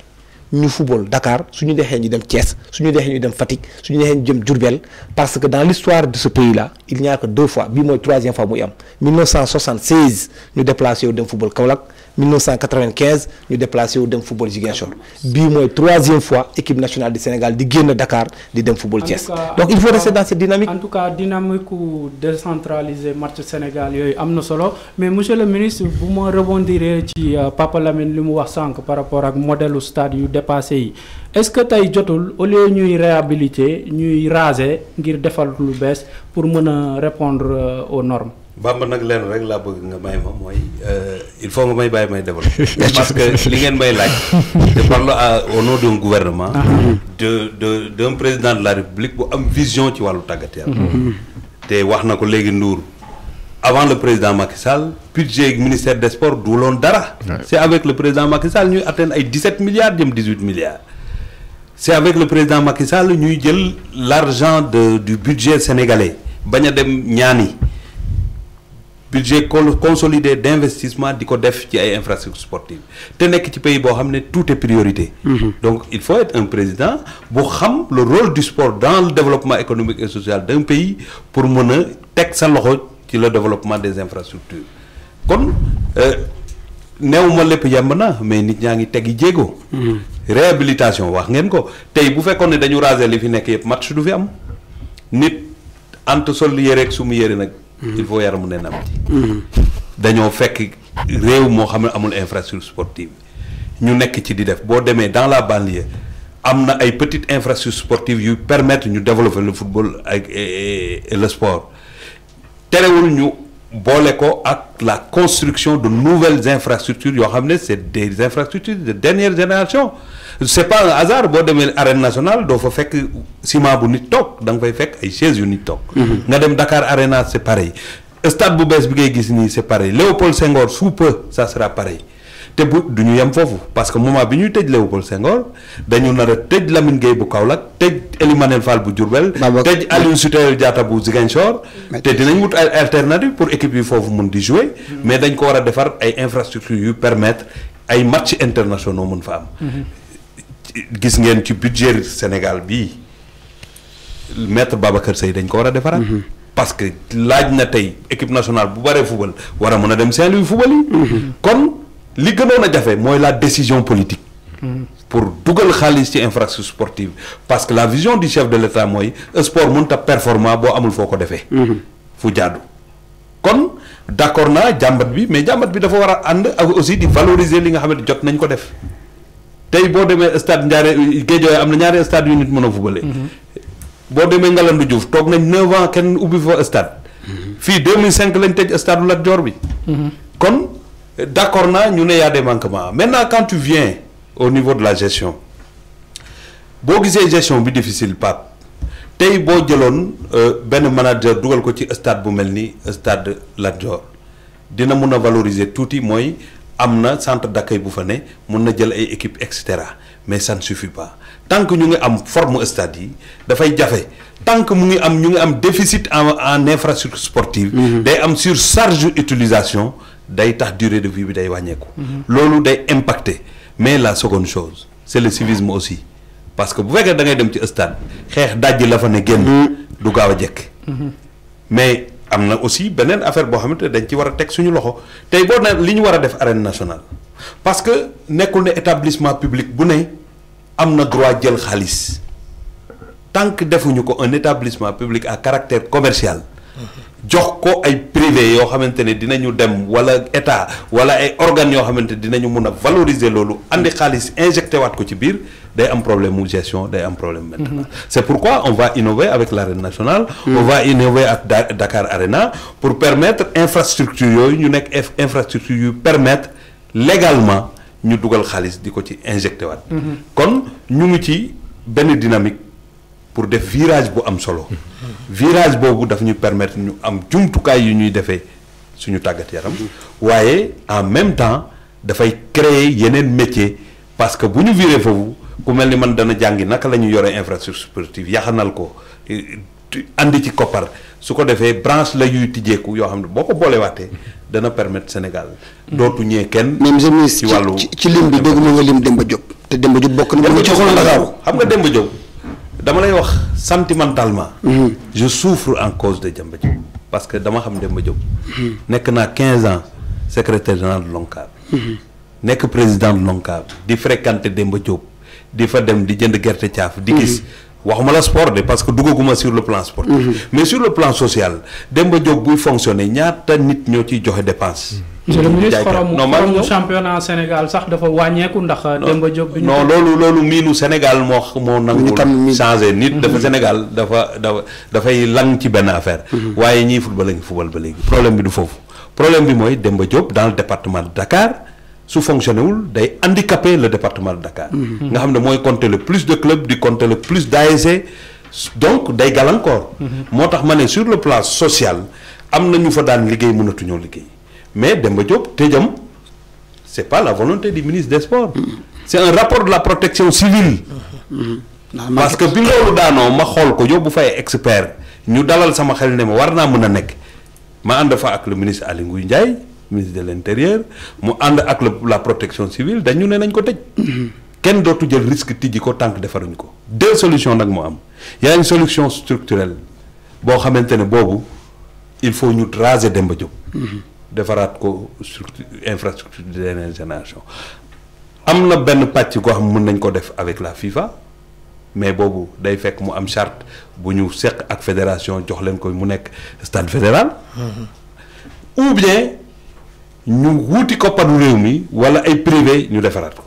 ñu football Dakar suñu neexee ñu dem Thiès suñu neexee ñu dem Fatick suñu neexee ñu dem Diourbel parce que dans l'histoire de ce pays-là il n'y a que 2 fois bii mooy 3e fois muy am 1976 ñu déplacé wu dem football Kaolack 1995 ñu déplacé wu dem football Ziguinchor bii mooy 3e fois équipe nationale du Sénégal di génn Dakar di dem football Thiès donc il faut rester dans cette dynamique.
En tout cas dynamique ku décentraliser match Sénégal yooyu am na solo mais monsieur le ministre bu ma rebondir ci Papa Lamine li mu wax sànq par rapport ak modèle stade yu dépassé yi est-ce que tey jotul au lieu ñuy réhabiliter ñuy raser ngir defal lu bees pour mën a répondre aux normes.
Bamba nag leen rek laa bëgg nga may ma mooy il faut nga may bàyyi may développer parce que li ngeen may laaj je parle au nom d'un gouvernement d'un président de la République bu am vision ci wàllu tàggat yaram te wax na ko léegi Ndour avant le président Macky Sall budget ministère des sports du loon dara c'est avec le président Macky Sall ñuy atteindre ay 17 milliards jëm 18 milliards c'est avec le président Macky Sall ñuy jël l'argent du budget sénégalais bañ a dem ñaani budget consolidé d'investissement di ko def ci ay infrastructures sportives te nekk ci pays boo xam ne tout est priorité donc il faut être un président bu xam le rôle du sport dans le développement économique et social d'un pays pour mën a teg sa loxo ci le développement des infrastructures kon néew ma lépp yemb na mais nit ñaa ngi tegi jéego réhabilitation wax ngeen ko tey bu fekkoon ne dañu raser li fi nekk yëpp match du fi am nit ant sol yére ak su mu yére nag il faut yaramu neen am ci dañoo fekk réew moo xam ne amul infrastructure sportive ñu nekk ci di def boo demee dans la banlieue am na ay petites infrastructures sportives yu permettre ñu développer le football ak et le sport terewul ñu boole ko ak la construction de nouvelles infrastructures yoo xam ne c'est des infrastructures de dernière génération c'est pas un hasard boo demee arène nationale doo fa fekk ciment bu nit toog da nga fay fekk ay chaises yu nit toog nga dem Dakar Arena c'est pareil stade bu bees bi ngay gis nii c'est pareil Léopold Senghor sous peu ça sera pareil te bu du ñu yem foofu parce que moment bi ñuy tëj Léopold Senghor dañu nar a tëj Lamine Gueye bu Kaolack tëj Elimanel Fall bu Diourbel tëj Aline Sitoé Diatta bu Ziguinchor te dinañ wut ay alternative pour équipe yi foofu mun di jouer mais dañ ko war a defar ay infrastructures yu permettre ay matchs internationaux mun fa am gis ngeen ci budget Sénégal bii maître Babacar Seye dañ ko war a defaraat parce que laaj na tey équipe nationale bu baree football war a mën a dem Saint-Louis football yi kon li gënoon a jafe mooy la décision politique pour dugal xaalis ci infrastructure sportive parce que la vision du chef de l'État mooy sport mënut a performant boo amul foo ko defee fu jaadu kon d'accord naa jàmbat bi mais jàmbat bi dafa war a ànd ak aussi di valoriser li nga xamante jot nañ ko def tey boo demee stade Ndiaré Guédiawaye am na ñaari stade yu nit mën a fubale. boo demee Ngalandou Diouf toog nañ 9 ans kenn ubbi fa stade. fii 2005 lañ tëj stade Lat Dior bi. kon d'accord naa ñu ne y a des manquements maintenant quand tu viens au niveau de la gestion boo gisee gestion bi difficile Pape tey boo jëloon benn manager dugal ko ci stade bu mel ni stade Lat Dior dina mun a valoriser tuuti mooy am na centre d'accueil bu fa ne mun na jël ay équipe et cetera mais ça ne suffit pas tant que ñu ngi am forme stade yi dafay jafe tant que ñu ngi am déficit en infrastructure sportive. day am surcharge utilisation day tax durée de vie bi day wàññeeku. loolu day impacter mais la seconde chose c'est le civisme aussi parce que bu fekkee da ngay dem ci stade xeex dajji la fa ne génn. du gaaw a jekk. mais am na aussi beneen affaire boo xamante dañ ci war a teg suñu loxo tey boo ne li ñu war a def arène nationale parce que nekkul ne établissement public bu ne am na droit jël xaalis tant que defuñu ko un établissement public à caractère commercial jox ko ay privé yoo xamante ne dinañu dem wala état wala ay organes yoo xamante dinañu mun a valoriser loolu andi xaalis injecté waat ko ci biir day am problème mu gestion day am problème maintenant. C'est pourquoi on va innover avec l'arène nationale. On va innover ak Dakar Arena pour permettre infrastructure yooyu ñu nekk infrastructure yu permettre légalement ñu dugal xaalis di ko ci injecté waat. kon ñu ngi ci benn dynamique pour def virage bu am solo. virage boobu daf ñu permettre ñu am jumtukaay yu ñuy defee suñu tàggat yaram. waaye en même temps dafay créer yeneen métier parce que bu ñu viré foofu ku mel ni man dana jàngi naka la ñu yore infrastructure sportive yaxanal ko andi ci koppar su ko defee branche la yuy tijjeeku yoo xam ne boo ko boolewaatee dana permettre Sénégal. dootu ñee kenn.
même ci wàllu ci lim bi dégg nga lim Demba Diop. te Demba Diop bokk na ci xool Ndakaaru
xam nga Demba Diop dama lay wax sentimentalement. je souffre en cause de Demba Diop parce que dama xam Demba Diop. nekk naa 15 ans secrétaire général de l'ONCAV. nekk président de l'ONCAV di fréquenter Demba Diop di fa dem di jënd gerte caaf. di gis waxuma la sport de parce que duggaguma sur le plan sportif. mais sur le plan social Demba Diop buy fonctionner ñaata nit ñoo ciy joxe dépense.
monsieur le ministre forum championnat Sénégal sax dafa wàññeeku ndax Demba Diop. bi
non loolu miinu Sénégal moo nangul changé nit dafa Sénégal dafay lang ci benn affaire. waaye ñii football la ngi football ba léegi problème bi du foofu problème bi mooy Demba Diop dans le département de Dakar su fonctionné wul day handicaper le département de Dakar. nga xam ne mooy compter le plus de clubs di compter le plus d'ASC donc day gàllankoor. moo tax ma ne sur le plan social am na ñu fa daan liggéey mënatuñoo liggéey. mais Demba Diop tëjam c'est pas la volonté du ministre des sports. c'est un rapport de la protection civile. parce que bi loolu daanoo ma xool ko yóbbu fay expert ñu dalal sama xel ne ma war naa mën a nekk ma ànd fa ak le ministre Aly Ngouille Ndiaye ministre de l'intérieur mu ànd ak la protection civile dañu ne nañ ko tëj. kenn dootu jël risque tijji ko tant que defaruñ ko. deux solutions nag moo am y a une solution structurelle boo xamante ne boobu il faut ñu raser Demba Diop. defaraat ko infrastructure de dernière génération am na benn pàcc koo xam mën nañ ko def avec la FIFA mais boobu day fekk mu am charte bu ñu seq ak fédération jox leen ko mu nekk stade fédéral. ou bien ñu wuuti kopparu réew mi wala ay privé ñu defaraat ko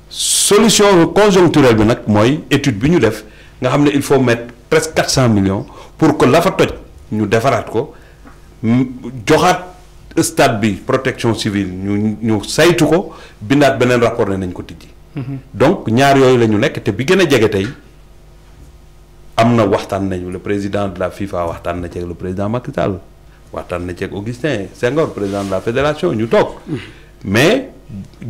solution conjoncturelle bi nag mooy étude bi ñu def nga xam ne il faut mettre presque 400 millions pour que la fa toj ñu defaraat ko joxaat. stade bi protection civile ñu saytu ko bindaat beneen rapport ne nañ ko tijji. donc ñaar yooyu la ñu nekk te bi gën a jege tey am na waxtaan nañu le président de la FIFA waxtaan na ceeg le président Macky Sall waxtaan na ceeg Augustin Senghor président de la fédération ñu toog mais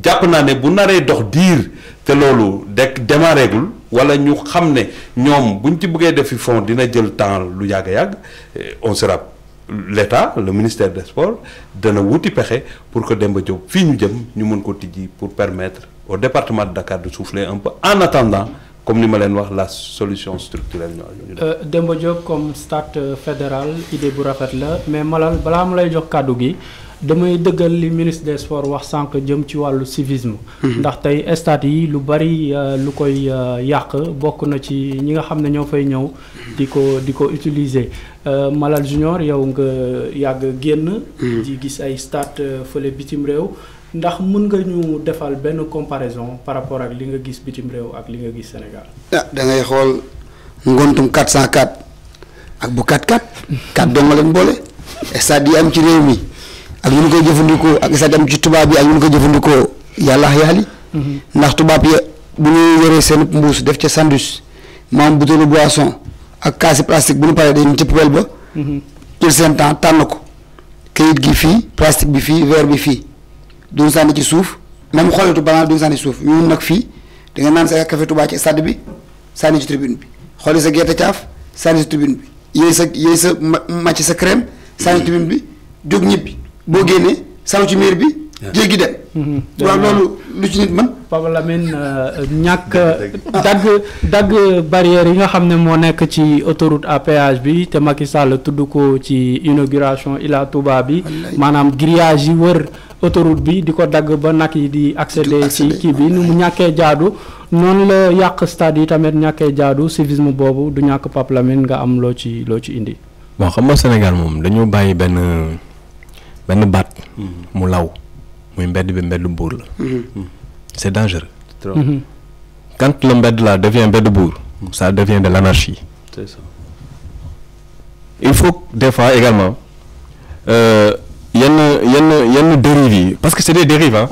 jàpp naa ne bu naree dox diir te loolu démarré gul wala ñu xam ne ñoom buñ ci bëggee def fi fond dina jël temps lu yàgg a yàgg on sera. L'État le ministère des sports dana wuti pexe pour que Demba Diop fii ñu jëm ñu mën ko tijji pour permettre au département de Dakar de souffler un peu en attendant comme ni ma leen wax la solution structurelle ñu
Demba Diop comme stade fédéral idée bu rafet la mais Malal balaa ma lay jox kàddu gi damay dëggal li ministre des sports wax sànq jëm ci wàllu civisme. ndax tey stade yi lu bari lu koy yàq bokk na ci ñi nga xam ne ñoo fay ñëw di ko utiliser. Malal Junior yow nga yàgg génn. di gis ay stade fële bitim réew ndax mën nga ñu defal benn comparaison par rapport ak li nga gis bitim réew ak li nga gis Sénégal.
ah da ngay xool ngontum 404 ak bu 4-4 4 dong nga leen boole stade yi am ci réew mi ak ñu koy jëfandikoo ak stade am ci tubaab bi ak ñu koy jëfandikoo yàlla yaali ndax tubaab yi bu ñu yoree seen mbuus def ca sandwich maam butéelu boisson ak kaasi plastique bu ñu paree dañu ci poubelle ba. jël seen temps tànn ko kayit gi fii plastique bi fii verre bi fii duñu sànni ci suuf même xooletu banaan duñu sànni ci suuf ñun nag fii da nga naan sa café Touba ci stade bi sànni ci tribune bi xooli sa gerte caaf sànni ci tribune bi yéey sa màcc sa crème sànni ci tribune bi jóg ñibbi boo génnee saw ci miir bi jéggi dem. waaw loolu lu ci nit mën.
Papa Lamine ñàkk dagg barrière yi nga xam ne moo nekk ci autoroute à péage bi te Macky Sall tudd ko ci inauguration Ila Touba bi maanaam grillage yi wër autoroute bi di ko dagg ba nag yi di accéder ci kii bi nu mu ñàkkee jaadu noonu la yàq stade yi tamit ñàkkee jaadu civisme boobu du ñàkk Papa Lamine nga am loo ci indi.
bon xam nga Sénégal moom dañoo bàyyi benn baat mu law muy mbedd bi mbedd buur la. C'est dangereux. Trop. Quand le mbedd là devient mbedd bourg, ça devient de l'anarchie.
C'est ça.
Il faut des fois également yenn dérives yi parce que c'est des dérives ah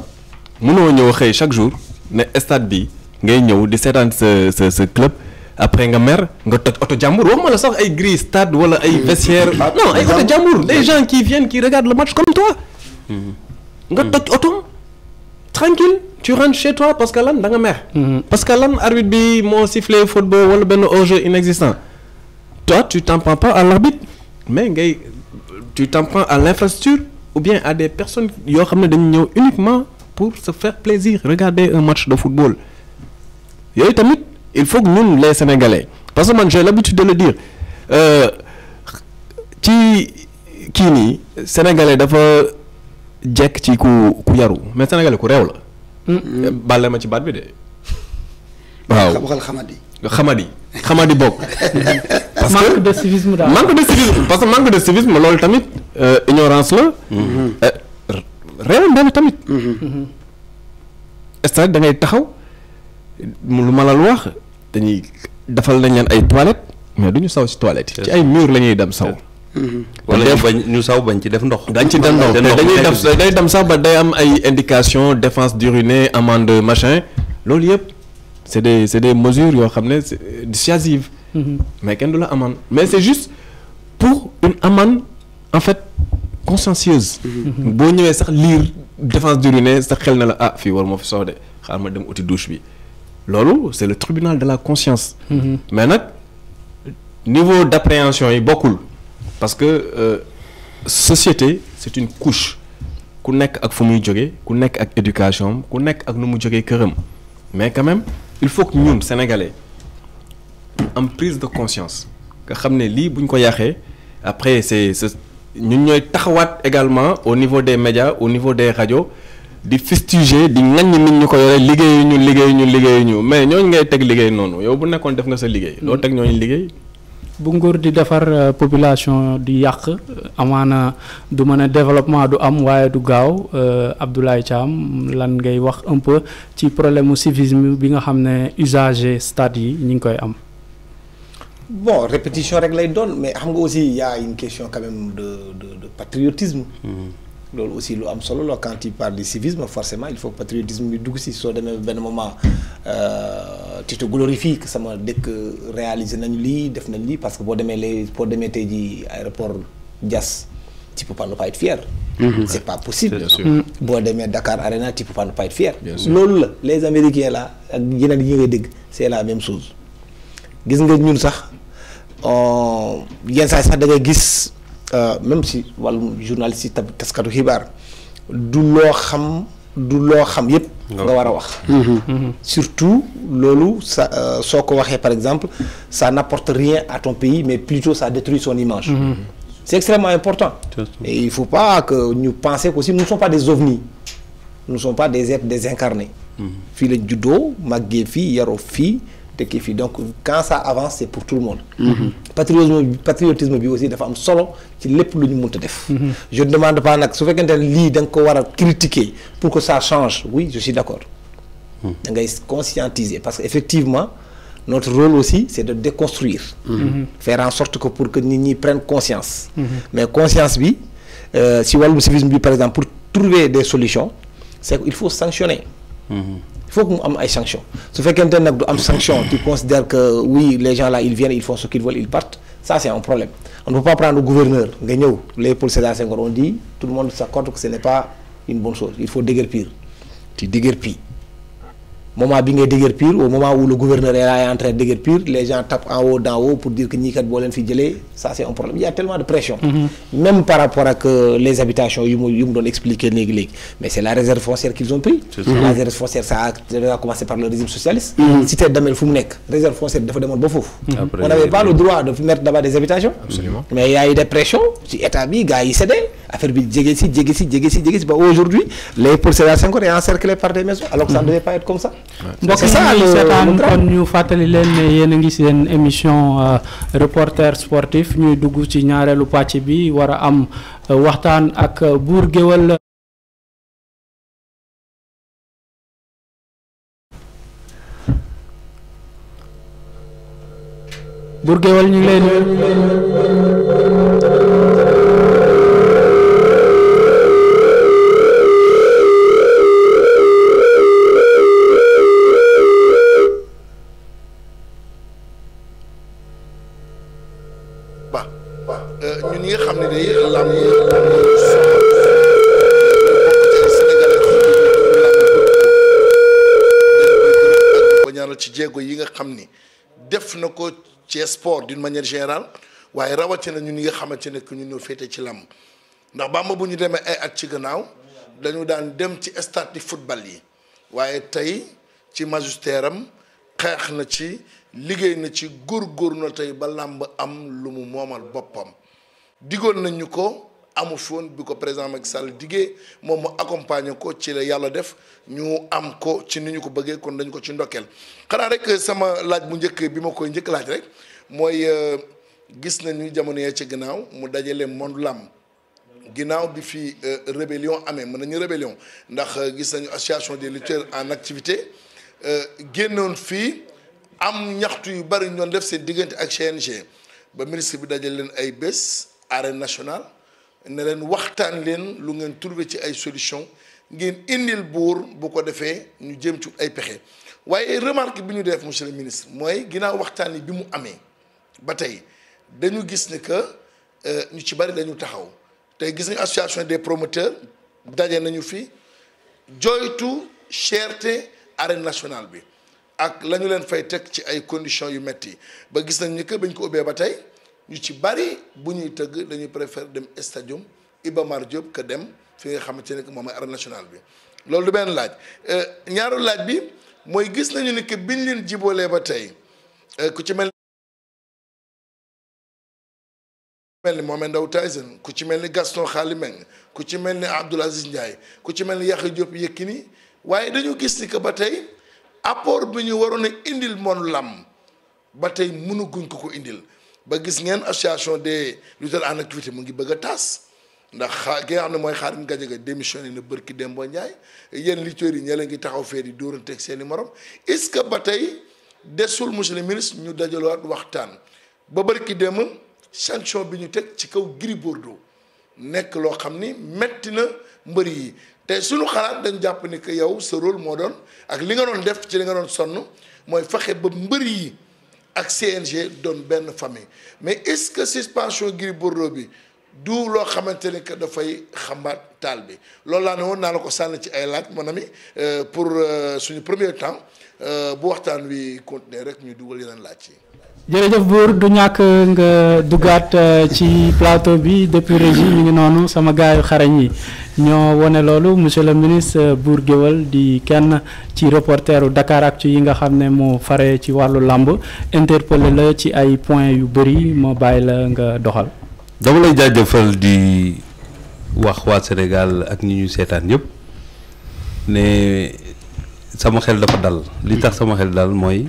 mënoo ñëw xëy chaque jour ne stade bi ngay ñëw di seetaan sa club après nga mer nga toj oto jàmbur waxuma la sax ay grille stade wala ay vestiaire non ay oto jàmbur des gens qui viennent qui regardent le match comme toi nga toj oto tranquille tu rentres chez toi parce que lan da nga mer parce que lan arbitre bi moo sifflé football wala benn hors-jeu inexistant toi tu t'en prends pas à l'arbitre mais tu t'en prends à l'infrastructure ou bien à des personnes yoo xam ne dañu ñëw uniquement pour se faire plaisir regarder un match de football yooyu tamit il faut que ñun les Sénégalais parce que man j'ai l'habitude de le dire ci kii nii Sénégalais dafa jekk ci ku yaru mais Sénégalais ku réew la. bàlle ma ci baat bi de. waaw xamadi bokk. parce que
manque de civisme daal
parce que manque de civisme loolu tamit ignorance la. réew benn tamit. stade da ngay taxaw lu ma la wax dañuy defal nañ leen ay toilettes mais du ñu saw ci toilettes yi. ci ay mur la ñuy dem saw.
wala ñu saw bañ ci def ndox.
dañ ci def ndox day dem sax ba day am ay indication défense d'uriner amende machin loolu yëpp c'est des mesures yoo xam ne c'est dissuasives. mais kenn du la amende mais c'est juste pour une amende en fait consciencieuse. boo ñëwee sax lire défense d'uriner sax xel na la ah fii war moo fi soo de xaar ma dem uti douche bi loolu c'est le tribunal de la conscience. mais nag niveau d'appréhension yi bokkul. parce que société c'est une couche ku nekk ak fu muy jógee ku nekk ak éducation ku nekk ak nu mu jógee këram mais quand même il faut que ñun sénégalais am prise de conscience nga xam ne lii buñ ko yàqee après c'est ñun ñooy taxawaat également au niveau des médias au niveau des radios di fustiger di ŋaññi nit ñu ko yore liggéeyu ñu mais ñooñu ngay teg liggéey noonu yow bu nekkoon def nga sa liggéey doo teg ñooñu liggéey.
bu nguur di defar population di yàq amaana du mën a développement du am waaye du gaaw Abdoulaye Thiam lan ngay wax un peu ci problème mu civisme bi nga xam ne usager stade yi ñu ngi koy am.
bon répétition rek lay doon mais xam nga aussi y a une question quand même de patriotisme. loolu aussi lu am solo la quand il parle du civisme forcément il faut que patriotisme bi dugg si soo demee benn moment tu te glorifies que sama dëkk réaliser nañu lii def nañ lii parce que boo demee tey jii aéroport Diass tu peux pas ne pas être fier. c'est pas possible. boo demee Dakar Arena tu peux pas ne pas être fier. loolu la les Américains là ak yeneen yi ngay dégg c'est la même chose gis nga ñun sax yenn saa sax da ngay gis. même si wàllum journaliste yi taskatu xibaar du loo xam yépp nga war a wax. surtout loolu ça soo ko waxee par exemple ça n'apporte rien à ton pays mais plutôt ça détruit son image. C'est extrêmement important. Et il faut pas que ñu penser qu'aussi nous ne sommes pas des ovnis nous ne sommes pas des êtres désincarnés. fii la juddoo màggee fii yaroo fii
te kii fii donc quand ça avance c'est pour tout le monde. patriotisme bi aussi dafa am solo ci lépp lu ñu mënta def. je ne demande pas nag su fekkente ne lii da nga ko war a critiquer pour que ça change oui je suis d'accord. da ngay conscientiser parce que effectivement notre rôle aussi c'est de déconstruire. faire en sorte que pour que nit ñi prennent conscience. mais conscience bi si wàllum civisme bi par exemple pour trouver des solutions c'est qu'il faut sanctionner. Il faut que mu am ay sanctions su fekkente nag du am sanction tu considères que oui les gens là ils viennent ils font ce qu'ils veulent ils partent ça c'est un problème on ne peut pas prendre le gouverneur nga ñëw Léopold Sédar Senghor on dit tout le monde s'accorde que ce n'est pas une bonne chose il faut déguerpir tu déguerpis moment bi ngay déguerpir au moment où le gouverneur est là en train de déguerpir les gens tapent en haut d'en haut pour dire que ñii kat boo leen fi jëlee ça c'est un problème il y a tellement de pression. Même par rapport ak les habitations yu mu doon expliquer léegi mais c'est la réserve foncière qu'ils ont pris. La réserve foncière ça a commencé par le régime socialiste. Cité Damel fu mu nekk réserve foncière dafa demoon ba foofu. On n'avait pas le droit de mettre là-bas des habitations. Absolument. Mais il y a eu des pressions ci état bi gars yi cédé affaire bi jege si ba aujourd'hui Léopold Sédar Senghor est encerclé par des maisons alors que ça ne devait pas être comme ça.
mbokk yi seetaan kon ñu fàttali leen ne yéen a ngi seen émission reporter sportif ñuy dugg ci ñaareelu pàcc bi war a am waxtaan ak Bour Gueweul. Bour Gueweul ñu ngi lay nuyu.
ñun ñi nga xam ne day làmb ko ñaanal ci jéego yi nga xam ni def na ko ci sport d'une manière générale waaye rawatina ñun ñi nga xamante ne que ñu ñoo féete ci làmb ndax Bamba bu ñu demee ay at ci gannaaw dañu daan dem ci stade di football yi waaye tey ci magistère am xeex na ci liggéey na ci góor na tey ba làmb am lu mu moomal boppam digoon nañ ñu ko amu fi woon bi ko président Macky Sall diggee moom mu accompagner ko ci la yàlla def ñu am ko ci ni ñu ko bëggee kon dañ ko ci ndokkeel xanaa rek sama laaj bu njëkk bi ma koy njëkk laaj rek mooy gis nañu jamono yee ci ginnaaw mu dajale monde làmb ginnaaw bi fi rébellion amee mën nañu rébellion ndax gis nañu association des lutteurs en activité génnoon fii am ñaxtu yu bari ñu doon def seen diggante ak CNG ba ministre bi dajale leen ay bés arène nationale ne leen waxtaan leen lu ngeen trouvé ci ay solution ngeen indil buur bu ko defee ñu jëm ci ay pexe waaye remarque bi ñu def monsieur le ministre mooy ginnaaw waxtaan yi bi mu amee ba tey dañu gis ne que ñu ci bari dañu taxaw tey gis nañu association des promoteurs daje nañu fi joytu cherté arène nationale bi ak la ñu leen fay teg ci ay conditions yu metti ba gis nañ ni que bañ ko ubbee ba tey ñu ci bari bu ñuy tëgg dañuy préférer dem stadium Iba Mar Diop que dem fi nga xamante ne que moom mooy arène nationale bi loolu du benn laaj ñaareelu laaj bi mooy gis nañu ni que biñ leen jiboolee ba tey ku ci mel ni Mohamed Ndao Tyson ku ci mel ni Gaston Xaali Meng ku ci mel ni Abdoul Aziz Ndiaye ku ci mel ni Yaxya Diop Yékini waaye dañu gis ni que ba tey apport bi ñu waroon a indil moon làmb ba tey mënuguñ ko indil ba gis ngeen association des lutteurs en activité mu ngi bëgg a tas ndax ki nga xam ne mooy Khadim Gadiaga démissionné na bërki Demba Ndiaye yéen lutteurs yi ña leen ngi taxaw fee di dóoranteeg seen i morom est-ce que ba tey desul monsieur le ministre ñu dajalewaat waxtaan ba bërki dem sanction bi ñu teg ci kaw Gris Bordeaux nekk loo xam ni metti na mbër yi te suñu xalaat dañ jàpp ni que yow sa rôle moo doon ak li nga doon def ci li nga doon sonn mooy fexe ba mbër yi ak CNG doon benn famille mais est-ce que suspension Gris Bordeaux bi du loo xamante ni que dafay xambaat taal bi loolu laa ne woon naa la ko sànni ci ay laaj mon ami pour suñu premier temps bu waxtaan wi continuer rek ñu dugal yeneen laaj yi.
jërëjëf Bour du ñàkk nga duggaat ci plateau bi depuis régie mi ngi noonu sama gaayu xarañ yi ñoo wone loolu monsieur le ministre Bour Gueweul di kenn ci reporteru Dakaractu yi nga xam ne moo fare ci wàllu làmb interpellé la ci ay points yu bëri moo bàyyi la nga doxal.
dama lay jaajëfal di wax waa Sénégal ak ñi ñu seetaan yëpp ne sama xel dafa dal li tax sama xel dal mooy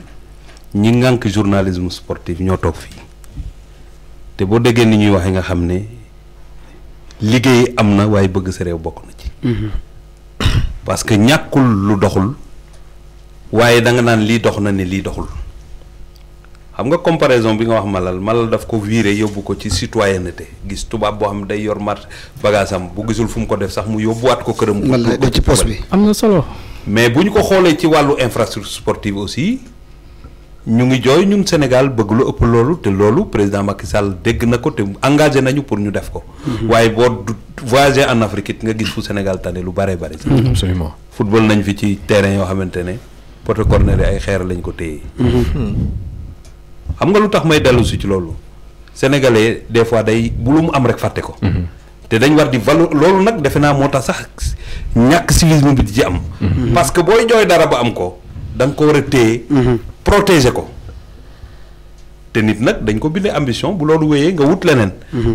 ñi ngànk journalisme sportif ñoo toog fii te boo déggee ni ñuy waxee nga xam ne liggéey am na waaye bëgg sa réew bokk na ci. parce que ñàkkul lu doxul waaye da nga naan lii dox na ne lii doxul xam nga comparaison bi nga wax Malal daf ko viré yóbbu ko ci citoyenneté gis tubaab boo xam ne day yor marché bagaasam bu gisul fu mu ko def sax mu yóbbuwaat ko këram.
wala def ci poste bi.
am na solo.
mais bu ñu ko xoolee ci wàllu infrastructure sportive aussi ñu ngi jooy ñun Sénégal bëgg lu ëpp loolu te loolu président Macky Sall dégg na ko te engagé nañu pour ñu def ko. waaye boo voyager en Afrique it nga gis fu Sénégal tane lu bare bare.
absolument
football nañ fi ci terrain yoo xamante ne poto corner ay xeer lañ ko téye. xam nga lu tax may dellu si ci loolu sénégalais des fois day bu lu mu am rek fàtte ko. te dañ war di loolu nag defe naa moo tax sax ñàkk civisme bi di ci am. parce que booy jooy dara ba am ko da nga ko war a téye. protéger ko te nit nag dañ ko bindee ambition bu loolu wéyee nga wut leneen.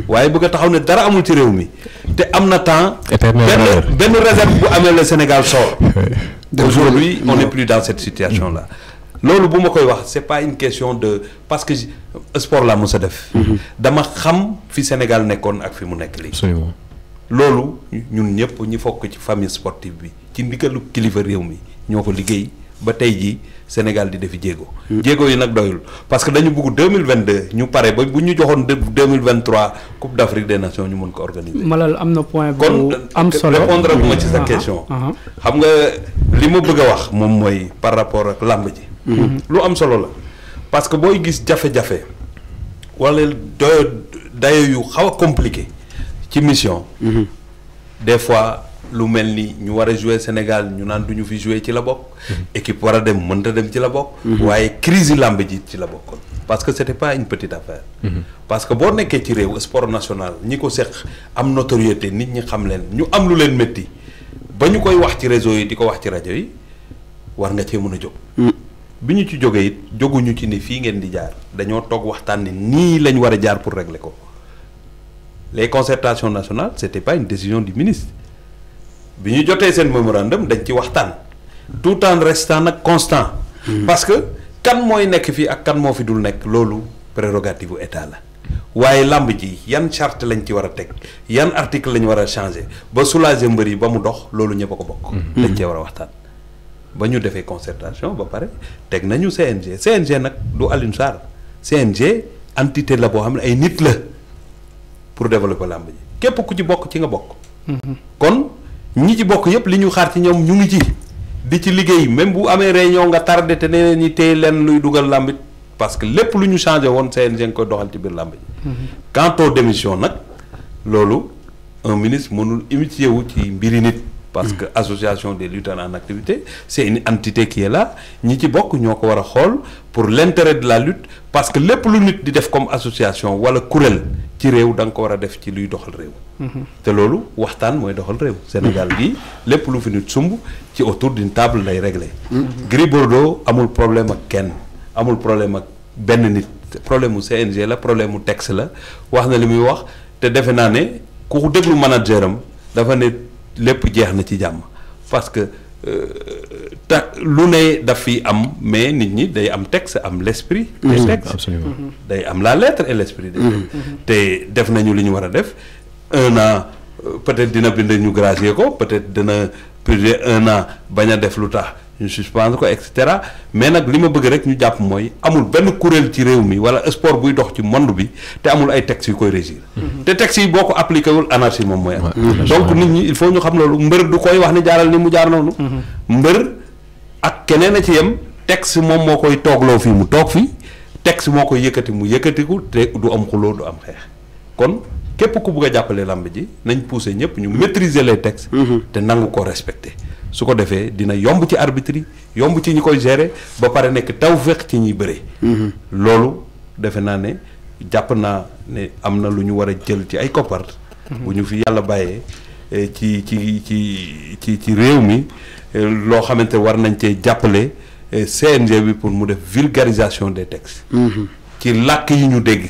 waaye bëgg a taxaw ne dara amul ci réew mi te am na temps. benn réserve bu amee le Sénégal sort. aujourd'hui on n'est plus dans cette situation là. loolu bu ma koy wax c'est pas une question de parce que sport laa mos a def. dama xam fi Sénégal nekkoon ak fi mu nekk léegi. loolu ñun ñëpp ñi fokk ci famille sportive bi ci ndigalu kilifa réew mi ñoo ko liggéey ba tey jii Sénégal di defi jéego. jéego yi nag doyul parce que dañu bëgg 2022 ñu pare ba bu ñu joxoon 2023 Coupe d'Afrique des Nations ñu mën ko organiser.
Malal am na point bu am solo
kon répondre ma ci sa question. xam nga li ma bëgg a wax moom mooy par rapport ak làmb ji. lu am solo la parce que booy gis jafe-jafe wala dayo yu xaw a compliqué ci mission. des fois lu mel ni ñu war a jouer Sénégal ñu naan du ñu fi jouer ci la bokk. équipe war a dem mënta dem ci la bokk. waaye crise yi làmb ji ci la bokkoon. parce que c'était pas une petite affaire. parce que boo nekkee ci réew sport national ñi ko seq am notoriété nit ñi xam leen ñu am lu leen métti ba ñu koy wax ci réseau yi di ko wax ci rajo yi war nga cee mën a jóg. bi ñu ci jógee it jóguñu ci ni fii ngeen di jaar dañoo toog waxtaan ne nii lañ war a jaar pour régler ko les concertations nationales c'était pas une décision du ministre bi ñu jotee seen mémorandum dañ ci waxtaan tout en restant nag constant. parce que kan mooy nekk fii ak kan moo fi dul nekk loolu prérogative bu état la waaye làmb ji yan charte lañ ci war a teg yan article lañ war a changer ba soulager mbër yi ba mu dox loolu ñëpp a ko bokk. dañ cee war a waxtaan. ba ñu defee concertation ba pare teg nañu CNG nag du Alioune Sarr CNG entité la boo xam ne ay nit la pour développer làmb ji képp ku ci bokk ci nga bokk. kon ñi ci bokk yépp li ñu xaar ci ñoom ñu ngi ci di ci liggéey même bu amee réunion nga tardé te nee ñi téye leen luy dugal làmb ji parce que lépp lu ñu changé woon CNG nga koy doxal ci biir làmb ji. quant aux démissions nag loolu un ministre mënul initier wu ci mbiri nit. parce que association des lutteurs en activité c'est une entité qui est là ñi ci bokk ñoo ko war a xool pour l'intérêt de la lutte parce que lépp lu nit di def comme association wala kuréel ci réew da nga ko war a def ci luy doxal réew. te loolu waxtaan mooy doxal réew. Sénégal gii lépp lu fi nit sumb ci autour d'une table lay régler. Gris Bordeaux amul problème ak kenn amul problème ak benn nit problème mu CNG la problème mu texte la wax na li muy wax te defe naa ne ku déglu manager am dafa ne. lépp jeex na ci jàmm parce que lu ne daf fi am mais nit ñi day am texte am l'esprit des textes day am la lettre et l'esprit des textes te def nañu li ñu war a def 1 an peut-être dina bind ñu gracier ko peut-être dina plus 1 an bañ a def lu tax ñu suspendre ko et cetera mais nag li ma bëgg rek ñu jàpp mooy amul benn kuréel ci réew mi wala sport buy dox ci monde bi te amul ay textes yu koy régir. te textes yi boo ko appliqué wul anarchie moom mooy am. donc nit ñi il faut ñu xam loolu mbër du koy wax ni jaaral ni mu jaar noonu. mbër ak keneen a ci yem texte moom moo koy toogloo fii mu toog fii texte moo koy yëkkati mu yëkkatiku te du am xuloo du am xeex kon képp ku bugg a jàppale làmb ji nañ pousser ñëpp ñu maîtriser les textes. te nangu ko respecter. su ko defee dina yomb ci arbitre yi yomb ci ñi koy gérer ba pare nekk tawfeex ci ñuy bëree. loolu defe naa ne jàpp naa ne am na lu ñu war a jël ci ay koppar. bu ñu fi yàlla bàyyee ci réew mi loo xamante war nañ cee jàppale CNG bi pour mu def vulgarisation des textes. ci làkk yi ñu dégg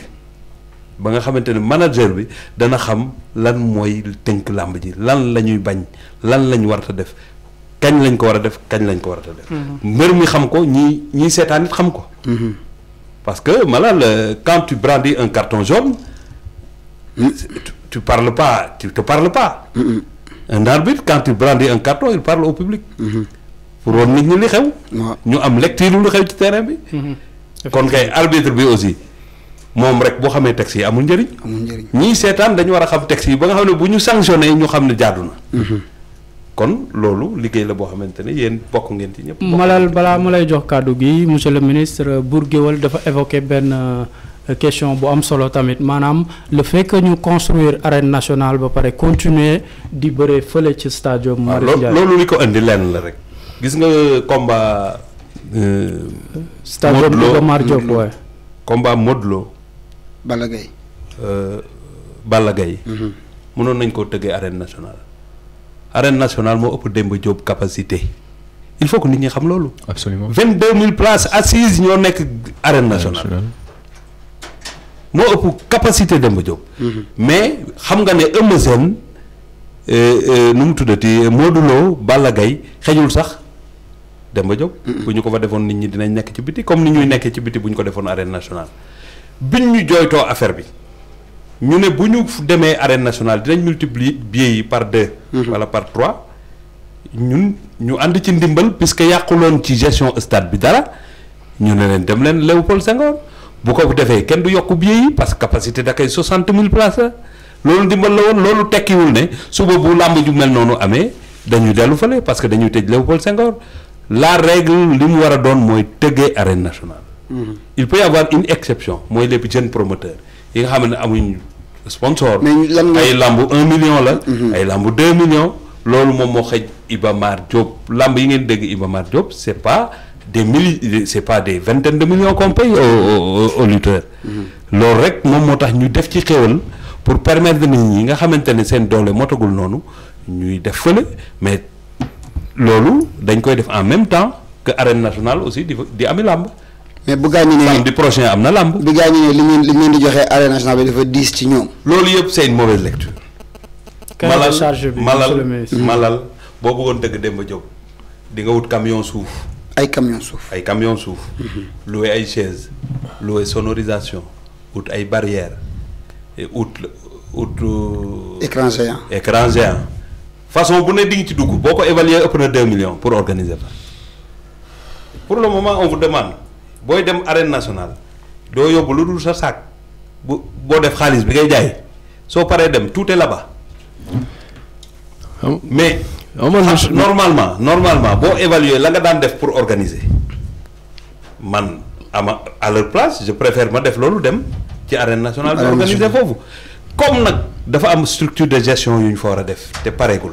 ba nga xamante ne manager bi dana xam lan mooy tënk làmb ji lan la ñuy bañ lan la ñu war a def. kañ lañ ko war a def kañ lañ ko war a def. mbër mi xam ko ñii seetaan nit xam ko. parce que Malal quand tu brandis un carton jaune. tu parles pas tu te parles pas. un arbitre quand tu brandis un carton il parle au public. pour woon nit ñi li xew. ñu am lecture lu xew ci terrain bi. kon kay arbitre bi aussi moom rek boo xamee texte yi amul njëriñ. ñii seetaan dañu war a xam texte yi ba nga xam ne bu ñu sanctionné ñu xam ne jaadu na. kon loolu liggéey la boo xamante ne yéen bokk ngeen ci ñëpp.
Malal balaa ma lay jox kàddu gi monsieur le ministre Bour Gueweul dafa évoqué benn question bu am solo tamit maanaam le fait que ñu construire arène nationale ba pare continuer di bëre fële ci stade Marius Ndiaye.
loolu li ko indi lenn la rek. gis nga combat.
stade Iba Mar Diop waaye.
combat Modou Lo.
Balla Gaye.
Balla Gaye. mënoon nañ koo tëggee arène nationale. arène nationale moo ëpp Demba Diop capacité il faut que nit ñi xam loolu.
absolument
22000 places assises ñoo nekk arène nationale. moo ëpp capacité Demba Diop. mais xam nga ne Eumeu Sène nu mu tuddati Modou Lo Balla Gaye xejul sax Demba Diop. bu ñu ko fa defoon nit ñi dinañ nekk ci biti comme ni ñuy nekkee ci biti bu ñu ko defoon arène nationale. biñ ñu jooytoo affaire bi ñu ne bu ñu demee arène nationale dinañ multiplier billets yi par 2. wala par 3 ñun ñu ànd ci ndimbal puisque yàquloon ci gestion stade bi dara ñu ne leen dem leen Léopold Senghor bu ko defee kenn du yokk billets yi parce que capacité da koy 60 000 places la loolu ndimbal la woon loolu tekkiwul ne suba bu làmb ju mel noonu amee dañuy dellu fële parce que dañuy tëj Léopold Senghor la règle li mu war a doon mooy tëggee arène nationale. il peut y avoir une exception mooy les jeunes promoteurs yi nga xam ne amuñ sponsor. ay lambu 1 million la. ay lambu 2 millions. loolu moom moo xëj Iba Mar Diop lamb yi ngeen dégg Iba Mar Diop c' est pas c'est pas des vingtaines de millions qu'on paye aux lutteurs. loolu rek moom moo tax ñu def ci xéwal pour permettre nit ñi nga xamante ne seen doole motagul noonu ñuy def fële mais loolu dañ koy def en même temps que arène nationale aussi di ami lamb.
mais bu gaañ ne
samedi prochain am na lamb.
bu gaañ ne li ngeen di joxe arène nationale bi dafa diis ci ñoom.
loolu yëpp c'est une mauvaise lecture. malal boo bëggoon dëgg Demba Diop di nga wut camion suuf.
ay camion suuf.
louer ay chaise louer sonorisation wut ay barrières
écran
géant façon bu ne di nga ci dugg boo ko évaluer ëpp na 2 millions pour organiser fa pour le moment on vous demande. booy dem arène nationale doo yóbbu lu dul sa sac boo def xaalis bi ngay jaay soo paree dem tout est là-bas mais normalement boo évaluer la nga daan def pour organiser man à leur place je préfère ma def loolu dem ci arène nationale bi organiser foofu comme nag dafa am structure de gestion yu ñu fa war a def te pareegul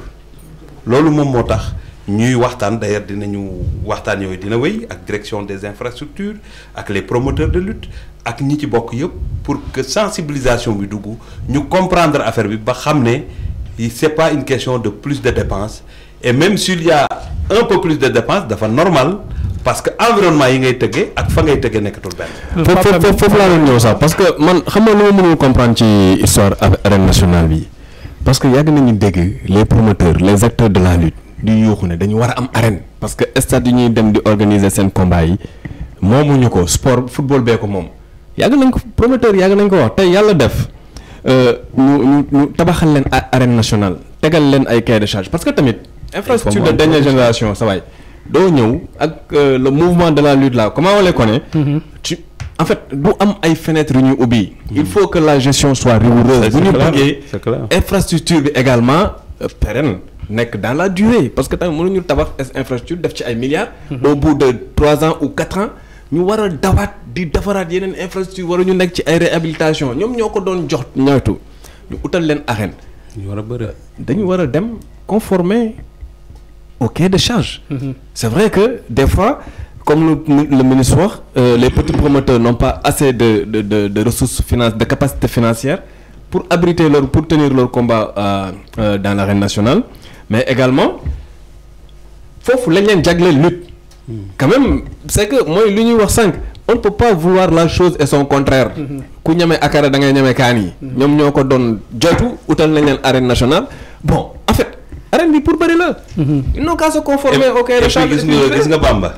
loolu moom moo tax ñuy waxtaan d'ailleurs dinañu waxtaan yooyu dina wéy ak direction des infrastructures ak les promoteurs de lutte ak ñi ci bokk yëpp pour que sensibilisation bi dugg ñu comprendre affaire bi ba xam ne c'est pas une question de plus de dépenses et même s'il y a un peu plus de dépenses dafa normal parce que environnement yi ngay tëggee ak fa ngay tëggee nekkatul benn.
foofu laa doon ñëw sax parce que man xam nga lu ma mënul comprendre ci histoire arène nationale bi parce que yàgg nañu dégg les promoteurs les acteurs de la lutte. di yuuxu ne dañu war a am arène parce que stade yi ñuy dem di organiser seen combat yi moomuñu ko sport football bee ko moom yàgg nañ ko promoteur yàgg nañ ko wax tey yàlla def ñu tabaxal leen arène nationale tegal leen ay cahier de charge parce que tamit infrastructure de dernière génération sa waay doo ñëw ak le mouvement de la lutte là comment on les connaît en fait du am ay fenêtres yu ñuy ubbi il faut que la gestion soit rigoureuse bu ñu bëggee infrastructure bi également pérenne nekk dans la durée parce que tamit mënuñu tabax infrastructure def ci ay milliards. au bout de 3 ans ou 4 ans ñu war a dawaat di defaraat yeneen infrastructure war ñu nekk ci ay réhabilitation ñoom ñoo ko doon jox ñoytu ñu utal leen arène.
ñu war a bëri
dañu war a dem conformer au cahier de charge. C'est vrai que des fois comme le ministre wax les petits promoteurs n'ont pas assez de ressources de capacité financière pour abriter pour tenir leur combat dans l'arène nationale. Mais également foofu lañ leen jagleel lutte quand même c'est que mooy lu ñuy wax sànq on ne peut pas vouloir la chose et son contraire ku ñeme akara da ngay ñeme kaan yi ñoom ñoo ko doon joytu utal nañ leen arène nationale bon en fait
arène bi pour bëri la. ils n'ont qu'à se conformer au cahier de charge.
gis nga Bamba.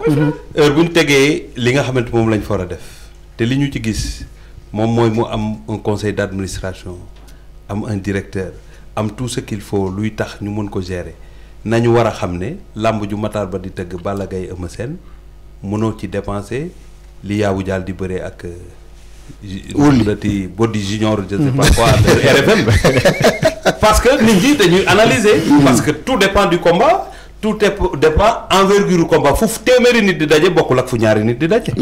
heure bu ñu tegee li nga xamante moom lañ fa war a def te li ñu ci gis moom mooy mu am un conseil d'administration am un directeur am tout ce qu'il faut luy tax ñu mën ko gérer nañu war a xam ne làmb ju Matar Ba di tëgg Balla Gaye Eumeu Sène mënoo ci dépenser li Yawou Dial di bëree ak. Body Junior je sais pas quoi RFM parce que nit ñi dañuy analyser parce que tout dépend du combat tout dépend envergure du combat fu téeméeri nit di daje bokkul ak fu ñaari nit di daje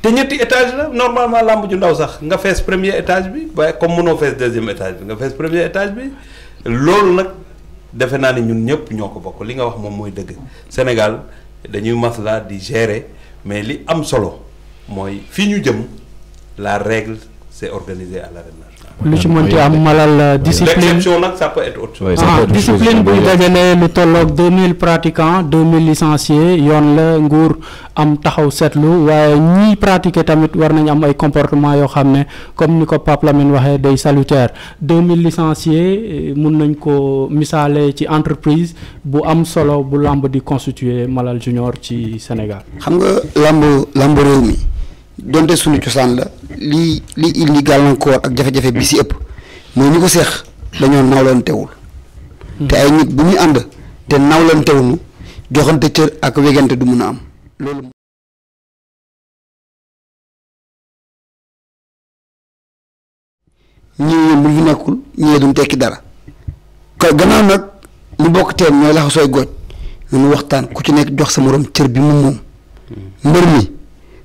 te ñetti étage la normalement lamb ju ndaw sax nga fees premier étage bi waaye comme mënoo fees deuxième étage bi nga fees premier étage bi loolu nag defe naa ne ñun ñëpp ñoo ko bokk li nga wax moom mooy dëgg Sénégal dañuy masla di gérer mais li am solo mooy fii ñu jëm la règle c'est organisé à l'arène nationale.
lu ci mënti am malal discipline
l'exception nag ça peut être autre chose.
discipline buy dajale lu tolloog 2000 pratiquants 2000 licenciés yoon la nguur am taxaw seetlu waaye ñiy pratiquer tamit war nañ am ay comportement yoo xam ne comme ni ko Pape Lamine waxee day salutaire 2000 licenciés mun nañ ko misaale ci entreprise bu am solo bu lamb di constituer Malal Junior ci Sénégal.
xam nga lamb réew mi. donte suñu cosaan la li indi gàllankoor ak jafe-jafe bi si ëpp mooy ñi ko seex dañoo nawlantewul te ay nit bu ñuy ànd te nawlantewuñu joxante cër ak wegante du mun a am loolu ñii bu fi nekkul ñee duñ tekki dara ko gannaaw nag ñu bokk teen ñooy laxa sooy gooj ñu waxtaan ku ci nekk jox sa morom cër bi mu moom mbër mi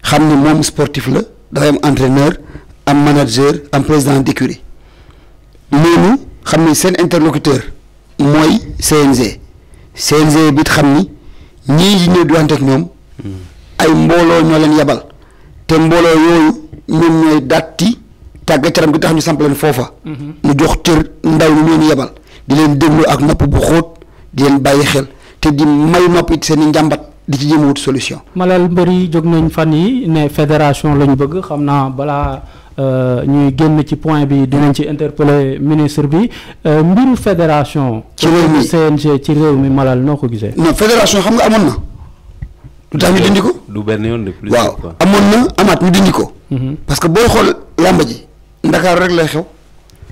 xam ni moom sportif la dafay am entraîneur am manager am président d'écurie noonu xam ni seen interlocuteur mooy CNG bi xam ni ñii yi ñëw di waxante ak ñoom ay mbooloo ñoo leen yebal te mbooloo yooyu ñoom ñooy datti tàggat yaram gi tax ñu samp leen foofa. ñu jox cër ndaw ñu leen yebal di leen déglu ak nopp bu xóot di leen bàyyi xel te di may nopp it seen i njàmbat. di ci jéem a wut solution.
Malal mbëri jóg nañ fan yi ne fédération la ñu bëgg xam naa balaa ñuy génn ci point bi dinañ ci interpeller ministre bi mbiru fédération.
ci réew mi
CNG ci réew mi Malal noo ko gisee.
non fédération xam nga amoon na. lu tax ñu dindi ko.
du benn yoon de plus.
waaw amoon na amaat ñu dindi ko. parce que booy xool làmb ji Ndakaaru rek lay xew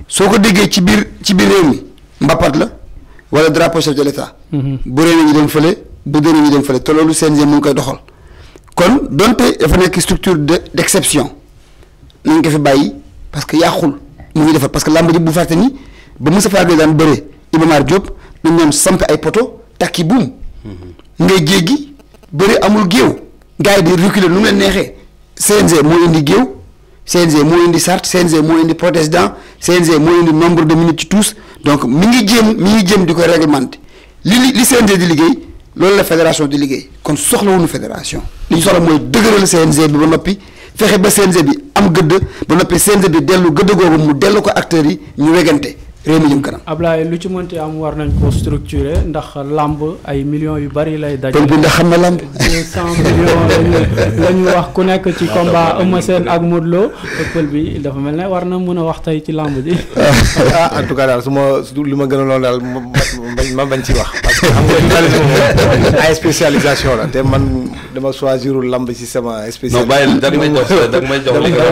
soo ko déggee ci biir réew mi mbappat la wala drapeau chef de l'État. bëree nañu dem fële. bu dee ñu dem fële te loolu CNG mu ngi koy doxal kon donte dafa nekk structure d'exception nañ ko fi bàyyi parce que yàqul mu ngi defar parce que làmb ji bu fàtte ni ba Moussa Faye daan bëree Iba Mar Diop dañ doon samp ay poto takki buum ngay jéggi bëri amul géew gars yi di reculer nu mu leen neexee CNG moo indi géew CNG moo indi charte CNG moo indi protestant CNG moo indi nombre de minutes ci tous donc mi ngi jéem di ko réglementer li CNG di liggéey. loolu la fédération di liggéey kon soxlawuñu fédération li ñu soxla mooy dëgëral CNG bi ba noppi fexe ba CNG bi am gëdd ba noppi CNG bi dellu gëdd googu mu dellu ko acteurs yi ñu wegante réew mi jëm kanam.
Ablaye lu ci mënti am war nañ ko structurer ndax lamb ay millions yu bari lay daj.
pël bi ndax xam na lamb.
200 millions la ñu wax ku nekk ci combat Eumeu Sène ak Modou Lo pël bi dafa mel ne war na mën a wax tey ci lamb ji.
En tout cas daal li ma gënaloon daal ma bañ ci wax parce que xam nga journalisme ay spécialisation la te man dama choisirul lamb ci sama spécialisation.
non bàyyi da nga may jox li nga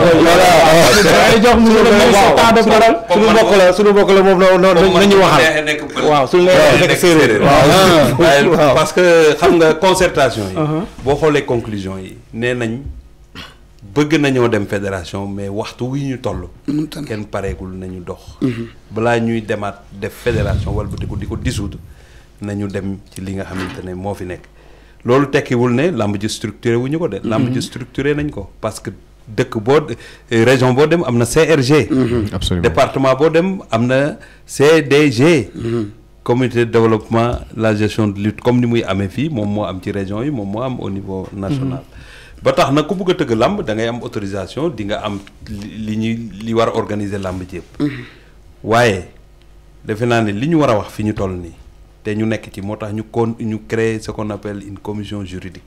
voilà suñu mbokk la moom nañu waxal waaw suñu nekk séeréer
waaw parce que xam nga concertation yi boo xoolee conclusion yi nee nañ bëgg nañoo dem fédération mais waxtu wi ñu toll kenn pareegul nañu dox balaa ñuy demaat def fédération wala di ko dissoudre nañu dem ci li nga xamante ne moo fi nekk loolu tekkiwul ne lamb ji structuré wu ñu ko de lamb ji structuré nañ ko parce que dëkk boo région boo dem am na CRG.
absolument
département boo dem am na CDG. comité de développement la gestion de lutte comme ni muy amee fii moom moo am ci région yi moom moo am au niveau national. ba tax nag ku bëgg a tëgg làmb da ngay am autorisation di nga am li war a organiser làmb ji yëpp. waaye defe naa ne li ñu war a wax fi ñu toll nii te ñu nekk ci moo tax ñu créer ce qu'on appelle une commission juridique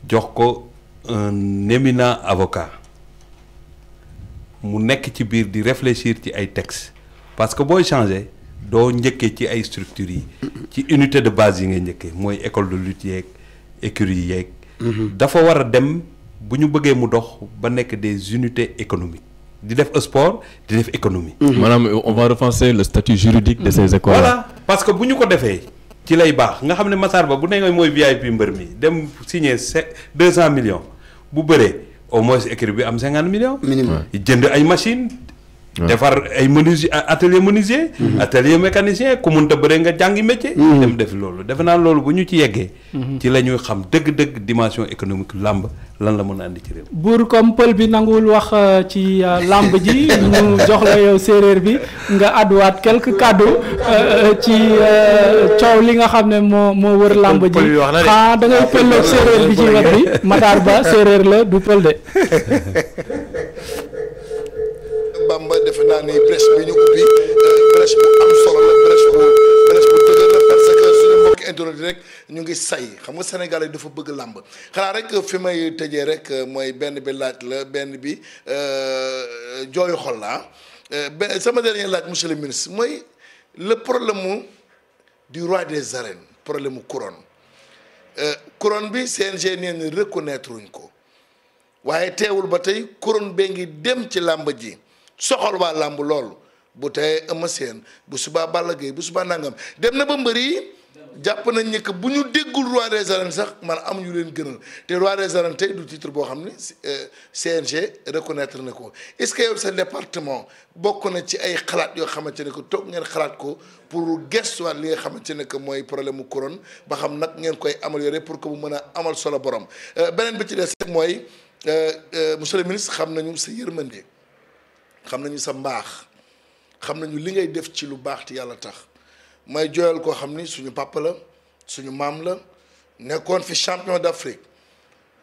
jox ko un éminent avocat mu nekk ci biir di réfléchir ci ay textes parce que booy changer doo njëkkee ci ay structures yi ci unité de base yi ngay njëkkee mooy école de lutte yeeg écurie yeeg dafa war a dem bu ñu bëggee mu dox ba nekk des unités économiques di def sport di def économie.
maanaam on va repenser le statut juridique de ces écoles.
voilà parce que bu ñu ko defee ci lay baax nga xam ne Matar Ba bu ne mooy VIP mbër mi dem signer 200 millions bu bëree au moins écurie bi am 50 millions.
minimum
jënd ay machines. defar ay menuisier atelier menuisier. atelier mécanicien ku mënta bëre nga jàngi métier. dem def loolu defe naa loolu bu ñu ci yeggee. ci la ñuy xam dëgg-dëgg dimension économique làmb lan la mën a andi ci réew.
buur comme pël bi nanguwul wax ci làmb ji ñu jox la yow séeréer bi nga àdduwaat quelques cadeaux ci coow li nga xam ne moo wër làmb ji xaa da ngay pëlloog séeréer bi ci wet bi Matar Ba séeréer la du pël de.
Bamba defe naa ni brèche bi ñu ubbi brèche bu am solo la brèche bu dëgër la parce que suñu mbokki internet rek ñu ngi say xam nga Sénégal yi dafa bëgg làmb xanaa rek fi may tëjee rek mooy benn bi laaj la benn bi jooyu xol la sama dernier laaj monsieur le ministre mooy le problème du roi des arènes problème mu couronne bi CNG nee na reconnaître wuñ ko waaye teewul ba tey couronne bee ngi dem ci làmb ji soxal waa làmb loolu bu tey Eumeu Sène bu subaa Balla Gaye bu subaa nangam dem na ba mbër yi jàpp nañ ne que bu ñu déggul roi des arènes sax man am ñu leen gënal te roi des arènes tey du titre boo xam ni CNG reconnaître na ko est-ce que yow sa département bokk na ci ay xalaat yoo xamante ne que toog ngeen xalaat ko pour gestuwaat li nga xamante ne que mooy problème mu couronne ba xam nag ngeen koy améliorer pour que mu mën a amal solo borom beneen bi ci des mooy monsieur le ministre xam nañu sa yërmande xam nañu sa mbaax xam nañu li ngay def ci lu baax te yàlla tax may jooyal koo xam ni suñu papa la suñu maam la nekkoon fi champion d'Afrique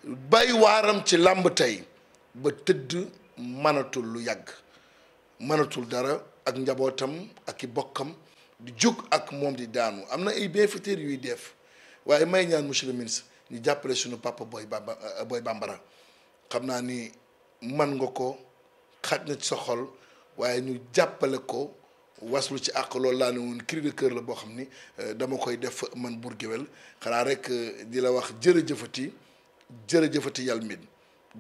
bay waaram ci làmb tey ba tëdd mënatul lu yàgg mënatul dara ak njabootam ak i bokkam di jug ak moom di daanu am na ay bienfaiteurs yuy def waaye may ñaan monsieur le ministre ñu jàppale suñu papa Boy Bambara xam naa ni man nga ko xaj na ci sa xol waaye ñu jàppale ko waslu ci àq loolu laa ne woon cri de cœur la boo xam ni dama koy def man Bour Gueweul xanaa rek di la wax jërëjëfati Yalmin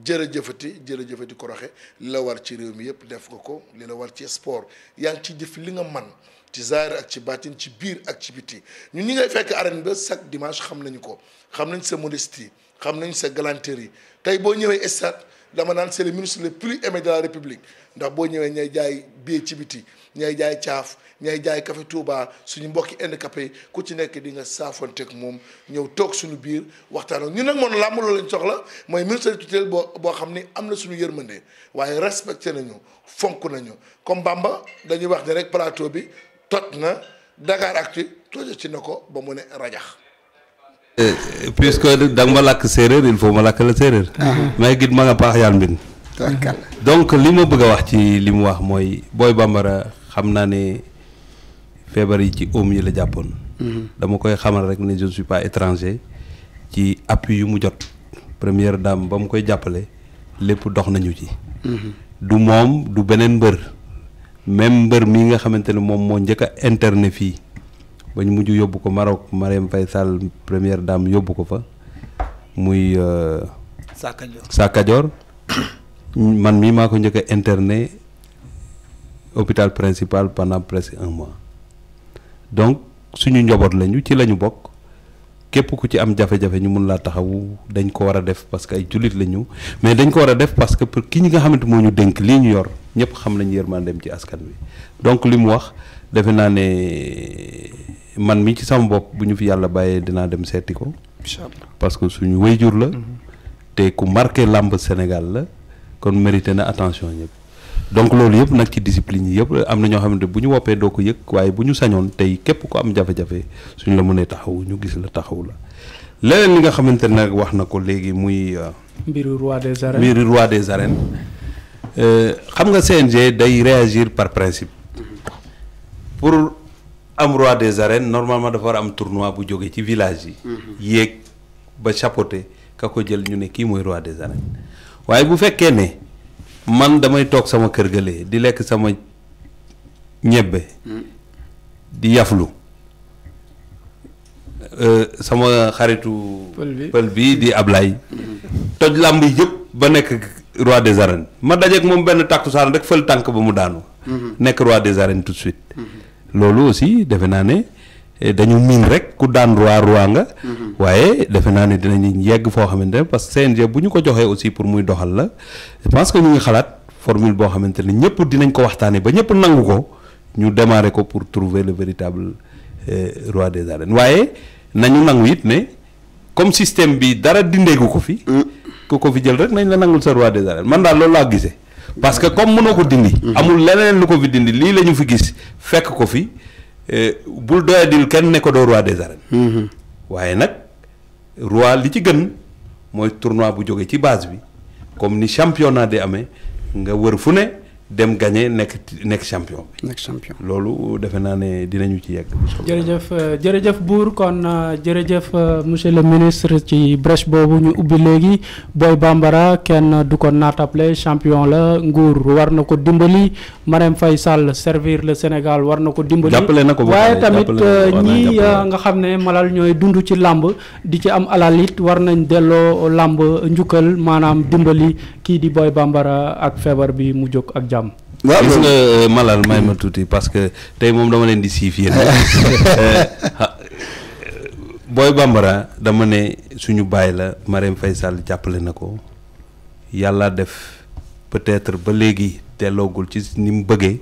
jërëjëfati Koroxe li la war ci réew mi yëpp def nga ko li la war ci sport yaa ngi ciy def li nga man ci zaahir ak ci baatin ci biir ak ci biti ñun ñi ngay fekk arène ba chaque dimanche xam nañu ko xam nañ sa modestie xam nañ sa galanterie tey boo ñëwee stade dama naan c'est le ministre le plus aimé de la République ndax boo ñëwee ñay jaay billet ci biti ñay jaay caaf ñay jaay café Touba suñu mbokki handicapé ku ci nekk di nga saafonteeg moom ñëw toog suñu biir waxtaan ak ñun nag moom làmb loolu lañ soxla mooy ministre de tutelle boo xam ni am na suñu yërmande waaye respecté nañu fonk nañu comme Bamba dañuy wax ne rek plateau bi tot na Dakaractu tojo ci na ko ba mu ne rajax
puisque da nga ma làkk séeréer il faut ma làkk la séeréer. may git ma nga paax yàlla mbin donc li ma bëgg a wax ci li mu wax mooy Boy Bambara xam naa ne feebar yi ci oom yi la jàppoon. dama koy xamal rek ne je ne suis pas étranger ci appui yu mu jot première dame ba mu koy jàppale lépp dox nañu ci. du moom du beneen mbër même mbër mii nga xamante ne moom moo njëkk a interné fii. ba ñu mujj yóbbu ko Maroc Marième Faye Sall première dame yóbbu ko fa muy. Sakadior man mii maa ko njëkk a interné hôpital principal pendant presque 1 mois donc suñu njaboot lañu ci lañu bokk képp ku ci am jafe-jafe ñu mun laa taxawu dañ ko war a def parce que ay jullit lañu mais dañ ko war a def parce que pour ki ñi nga xamante moo ñu dénk lii ñu yor ñëpp xam nañu yërmandeem ci askan wi donc li mu wax defe naa ne. man mi ci sama bopp bu ñu fi yàlla bàyyee dinaa dem seeti ko parce que suñu wayjur la te ku marqué làmb Sénégal la kon mérité na attention ñëpp donc loolu yëpp nag ci discipline yi yëpp am na ñoo xamante bu ñu woppee doo ko yëg waaye bu ñu sañoon tey képp ko am jafe-jafe suñ la mënee taxaw ñu gis la taxaw la leneen li nga xamante ne nag wax na ko léegi muy
mbiru roi des arènes
xam nga CNG day réagir par principe pour am roi des arènes normalement dafa war a am tournoi bu jógee ci village yi. yéeg ba chapeauté ka ko jël ñu ne kii mooy roi des arènes waaye bu fekkee ne man damay toog sama kër gële di lekk sama ñebbe di yaflu sama xaritu pël bi di Ablaye toj làmb yi yëpp ba nekk roi des arènes ma dajeek moom benn takkusaan rek fël tànk ba mu daanu nekk roi des arènes tout de suite loolu aussi defe naa ne dañu miin rek ku daan roi nga waaye defe naa ne dinañu yegg foo xamante ne parce que CNG bu ñu ko joxee aussi pour muy doxal la je pense que ñu ngi xalaat formule boo xamante ne ñëpp dinañ ko waxtaanee ba ñëpp nangu ko ñu démarrer ko pour trouver le véritable roi des arènes waaye nañu nangu it ne comme système bi dara dindeegu ko fi ku ko fi jël rek nañ la nangul sa roi des arènes man daal loolu laa gisee parce que comme mënoo ko dindi amul leneen lu ko fi dindi lii la ñu fi gis fekk ko fi bul doyadil kenn ne ko doo roi des arènes waaye nag roi li ci gën mooy tournoi bu jógee ci base bi comme ni championnat di amee nga wër fu ne dem gagné nekk champion bi.
nekk champion
loolu defe naa ne dinañu ci yegg.
jërëjëf Bour kon jërëjëf monsieur le ministre ci brèche boobu ñu ubbi léegi Boy Bambara kenn du ko naatable champion la nguur war na ko dimbali Marème Faye Sall servir le Sénégal war na ko dimbali.
jàppale na ko
waaye tamit ñii nga xam ne malal ñooy dund ci làmb di ci am alal it war nañ delloo làmb njukkal maanaam dimbali kii di Boy Bambara ak feebar bi mu jóg ak jàmm.
waaw gis nga Malal may ma tuuti parce que tey moom dama leen di siif yéen Boy Bambara dama ne suñu bàyyi la Marème Faye Sall jàppale na ko yàlla def peut-être ba léegi delloogul ci ni mu bëggee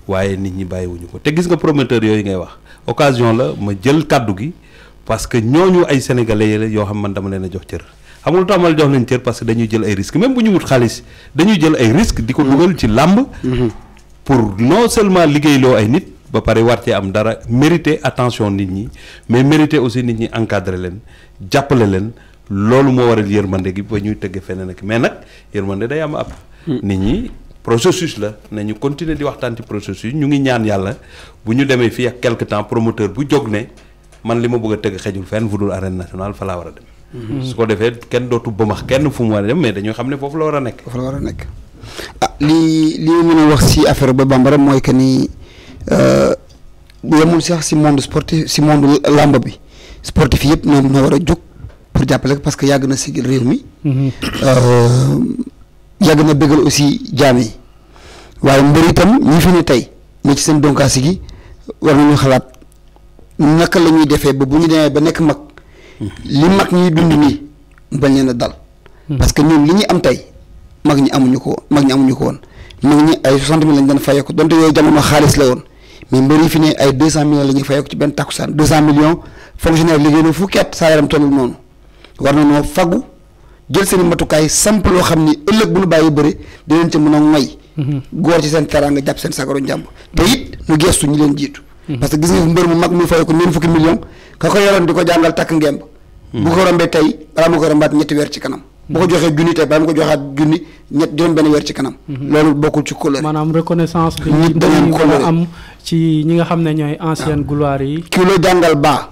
waaye nit ñi bàyyiwuñu ko te gis nga promoteur yooyu ngay wax occasion la ma jël kàddu gi parce que ñooñu ay sénégalais la yoo xam man dama leen a jox cër. xam nga lu tax ma jox leen cër parce que dañuy jël ay risques même bu ñu wut xaalis dañuy jël ay risques di ko dugal ci làmb pour non seulement liggéeyloo ay nit ba pare war cee am dara mériter attention nit ñi mais mériter aussi nit ñi encadrer leen jàppale leen loolu moo waral yërmande gi ba ñuy tëgge feneen ak mais nag yërmande day am ab nit ñi processus la nañu continuer di waxtaan ci processus ñu ngi ñaan yàlla bu ñu demee fii ak quelque temps promoteur bu jóg ne man li ma bëgg a tëgg xejul fenn fu dul arène nationale fa laa war a dem su ko defee kenn dootu bëmax kenn fu mu war a dem mais dañoo xam ne foofu la war a nekk.
foofu la war a nekk li mën a wax si affaire Boy Bambara mooy que ni yemul sax si monde sportif si monde làmb bi sportif yëpp ñoom ñoo war a jóg pour jàppale ko parce que yàgg na sigil réew mi. yàgg na bëggal aussi jaam yi waaye mbir itam ñi fi ne tey ne ci seen donkaasi gi war nañu xalaat naka la ñuy defee ba bu ñu demee ba nekk mag. li mag ñuy dund nii bañ leen a dal. parce que ñun li ñu am tey mag ñi amuñu ko woon mag ñi ay 60 000 lañ doon fayeeku donte yooyu jamono xaalis la woon mais mbir yi fi ne ay 200 millions la ñuy fayeeku ci benn takkusaan 200 millions fonctionnaire liggéey na fukki at saa yaram tollul noonu war na noo faggu jël seen i matukaay samp loo xam ni ëllëg bu ñu bàyyi bëri dinañ ca mën a moy. góor ci seen teraanga jàpp seen sagaru njàmb te it ñu gestu ñi leen jiitu. parce que gis nga mbër mu mag muy fayeeku ñeent fukki millions ka ko yoroon di ko jàngal takk ngemb. bu ko rombee tey balaa ma ko rombaat ñetti weer ci kanam. bu ko joxee junni tey balaa ma ko joxaat junni juróom benn weer ci kanam. loolu bokkul ci couleur.
maanaam reconnaissance bi nit dañu am ci ñi nga xam ne ñooy ancienne gloire yi.
kii la jàngal baa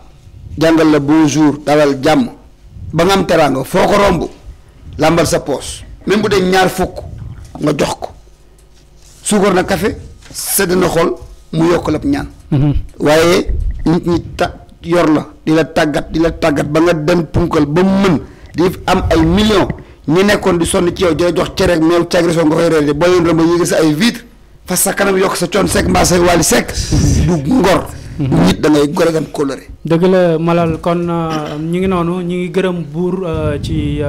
jàngal la bonjour dalal jàmm ba nga am teraanga foo ko romb làmbal sa poos même bu dee ñaar fukk nga jox ko suukar na café sedd na xol mu yokk la ñaan. waaye nit ñi yor la di la tàggat ba nga dem punkal ba mën di am ay millions ñi nekkoon di sonn ci yow di la jox cere ak meew cagriso nga koy reere boo leen romb yéegi sa ay vitre fas sa kanam yokk sa coon sekk mbaa sa wàlli sekk du ngor nit da ngay gore gan kóllëre
dëgg la Malal kon ñi ngi noonu ñi ngi gërëm Bour ci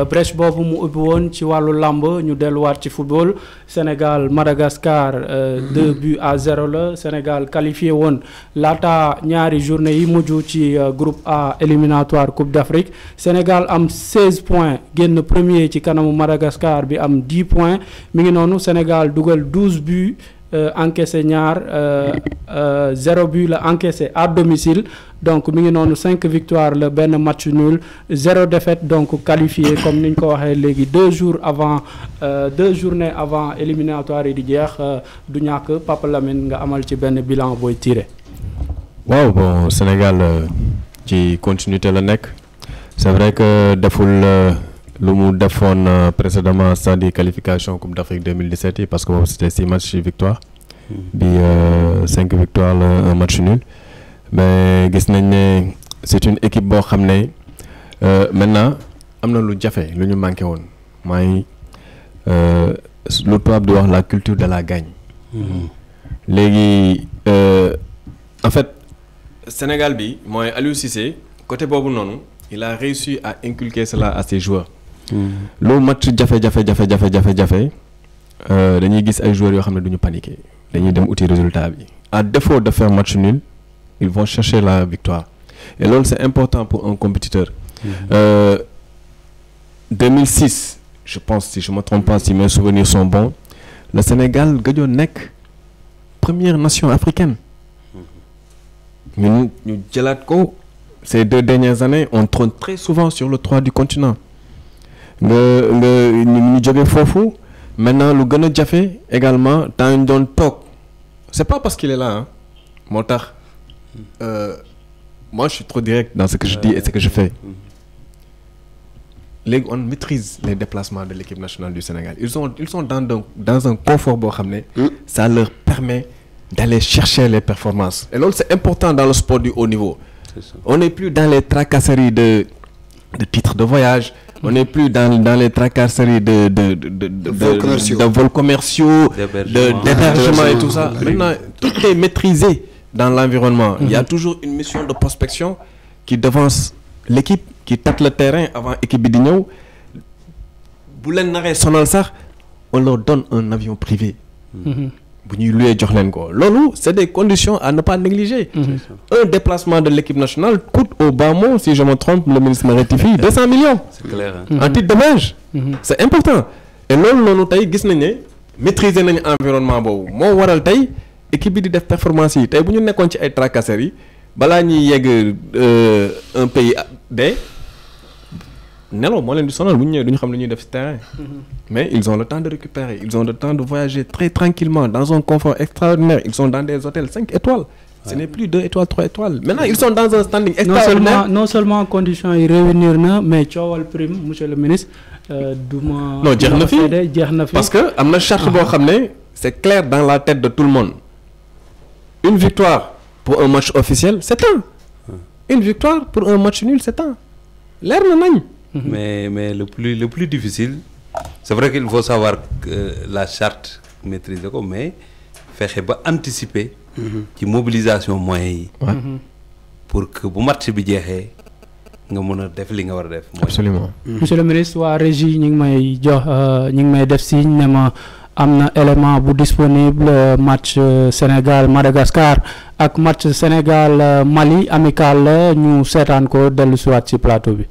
brèche boobu mu ubbi woon ci wàllu làmb ñu delluwaat ci football Sénégal Madagascar 2-0 la Sénégal qualifié woon laata ñaari journée yi mujj ci groupe A éliminatoire Coupe d'Afrique Sénégal am 16 points génn premier ci kanamu Madagascar bi am 10 points mi ngi noonu Sénégal dugal 12 buts encaissé ñaar 0 but la encaissé à domicile donc mi ngi noonu 5 victoires la benn match nul 0 défaite donc qualifié comme ni ñu ko waxee léegi 2 journées avant éliminatoire yi di jeex du ñàkk Papa Lamine nga amal ci benn bilan booy tiré.
waaw bon Sénégal ci continuité la nekk c'est vrai que deful lu mu defoon précédemment c'est-à-dire qualification Coupe d'Afrique 2017 yi parce que boobu c'était 6 matchs 6 victoires bi 5 victoires la un match nul mais gis nañ ne c'est une équipe boo xam ne maintenant am na lu jafe lu ñu manqué woon mooy lu tubaab di wax la culture de la gagne. léegi en fait Sénégal bi mooy Aliou Cissé côté boobu noonu il a réussi à inculquer cela à ses joueurs. lu match jafe dañuy gis ay joueurs yoo xam ne duñu paniquer dañuy dem uti résultat bi à défaut de faire match nul ils vont chercher la victoire et loolu c'est important pour un compétiteur. 2006 je pense si je me trompe pas si mes souvenirs sont bons le Sénégal gëjoon nekk première nation africaine ñu jëlaat ko ces 2 dernières années on trône très souvent sur le toit du continent nga ñu jóge foofu maintenant lu gën a jafe également temps ñu doon toog c'est pas parce qu'il est là hein moo tax moi je suis trop direct dans ce que je dis et ce que je fais léegi on maîtrise les déplacements de l'équipe nationale du Sénégal ils sont dans un confort boo xam ne ça leur permet d'aller chercher les performances et loolu c'est important dans le sport du haut niveau. On n'est plus dans les tracasseries de titres de voyage. On n'est plus dans les tracasseries de vols commerciaux, d'hébergement et tout ça. Maintenant, tout est maîtrisé dans l'environnement. Il y a toujours une mission de prospection qui devance l'équipe, qui tâte le terrain avant l'équipe bi di ñëw. Bu leen naree sonal sax, on leur donne un avion privé. bu ñuy loué jox leen ko loolu c'est des conditions à ne pas négliger. Un déplacement de l'équipe nationale coûte au bas mot si je me trompe le ministre me rectifie 200 millions.
C'est clair hein?
En titre de ménage. C'est important et loolu noonu tey gis nañ ne maîtriser nañu environnement boobu moo waral tey équipe bi di def performance yi tey bu ñu nekkoon ci ay tracasseries yi balaa ñuy yegg un pays de nelaw moo leen di sonal bu ñu ñëwee du ñu xam ne ñuy def ci terrain. Mais ils ont le temps de récupérer ils ont le temps de voyager très tranquillement dans un confort extraordinaire ils sont dans des hôtels 5 étoiles. Ce n'est plus 2 étoiles 3 étoiles maintenant ils sont dans un standing extraordinaire.
non seulement conditions yi réunir na mais coowal prime monsieur le ministre duma
non jeex na fi parce que am na charte boo xam ne c'est clair dans la tête de tout le monde une victoire pour un match officiel c'est un une victoire pour un match nul c'est un leer na nañ.
mais le plus difficile c'est vrai qu'il faut savoir la charte maîtriser ko mais fexe ba anticiper. ci mobilisation moyens yi. pour que bu match bi jeexee nga mën a def li nga war a def.
absolument.
monsieur le ministre waa régie ñi ngi may jox ñi ngi may def signe ne ma am na élément bu disponible match Sénégal Madagascar ak match Sénégal Mali amical la ñu seetaan ko dellu si waat ci plateau bi.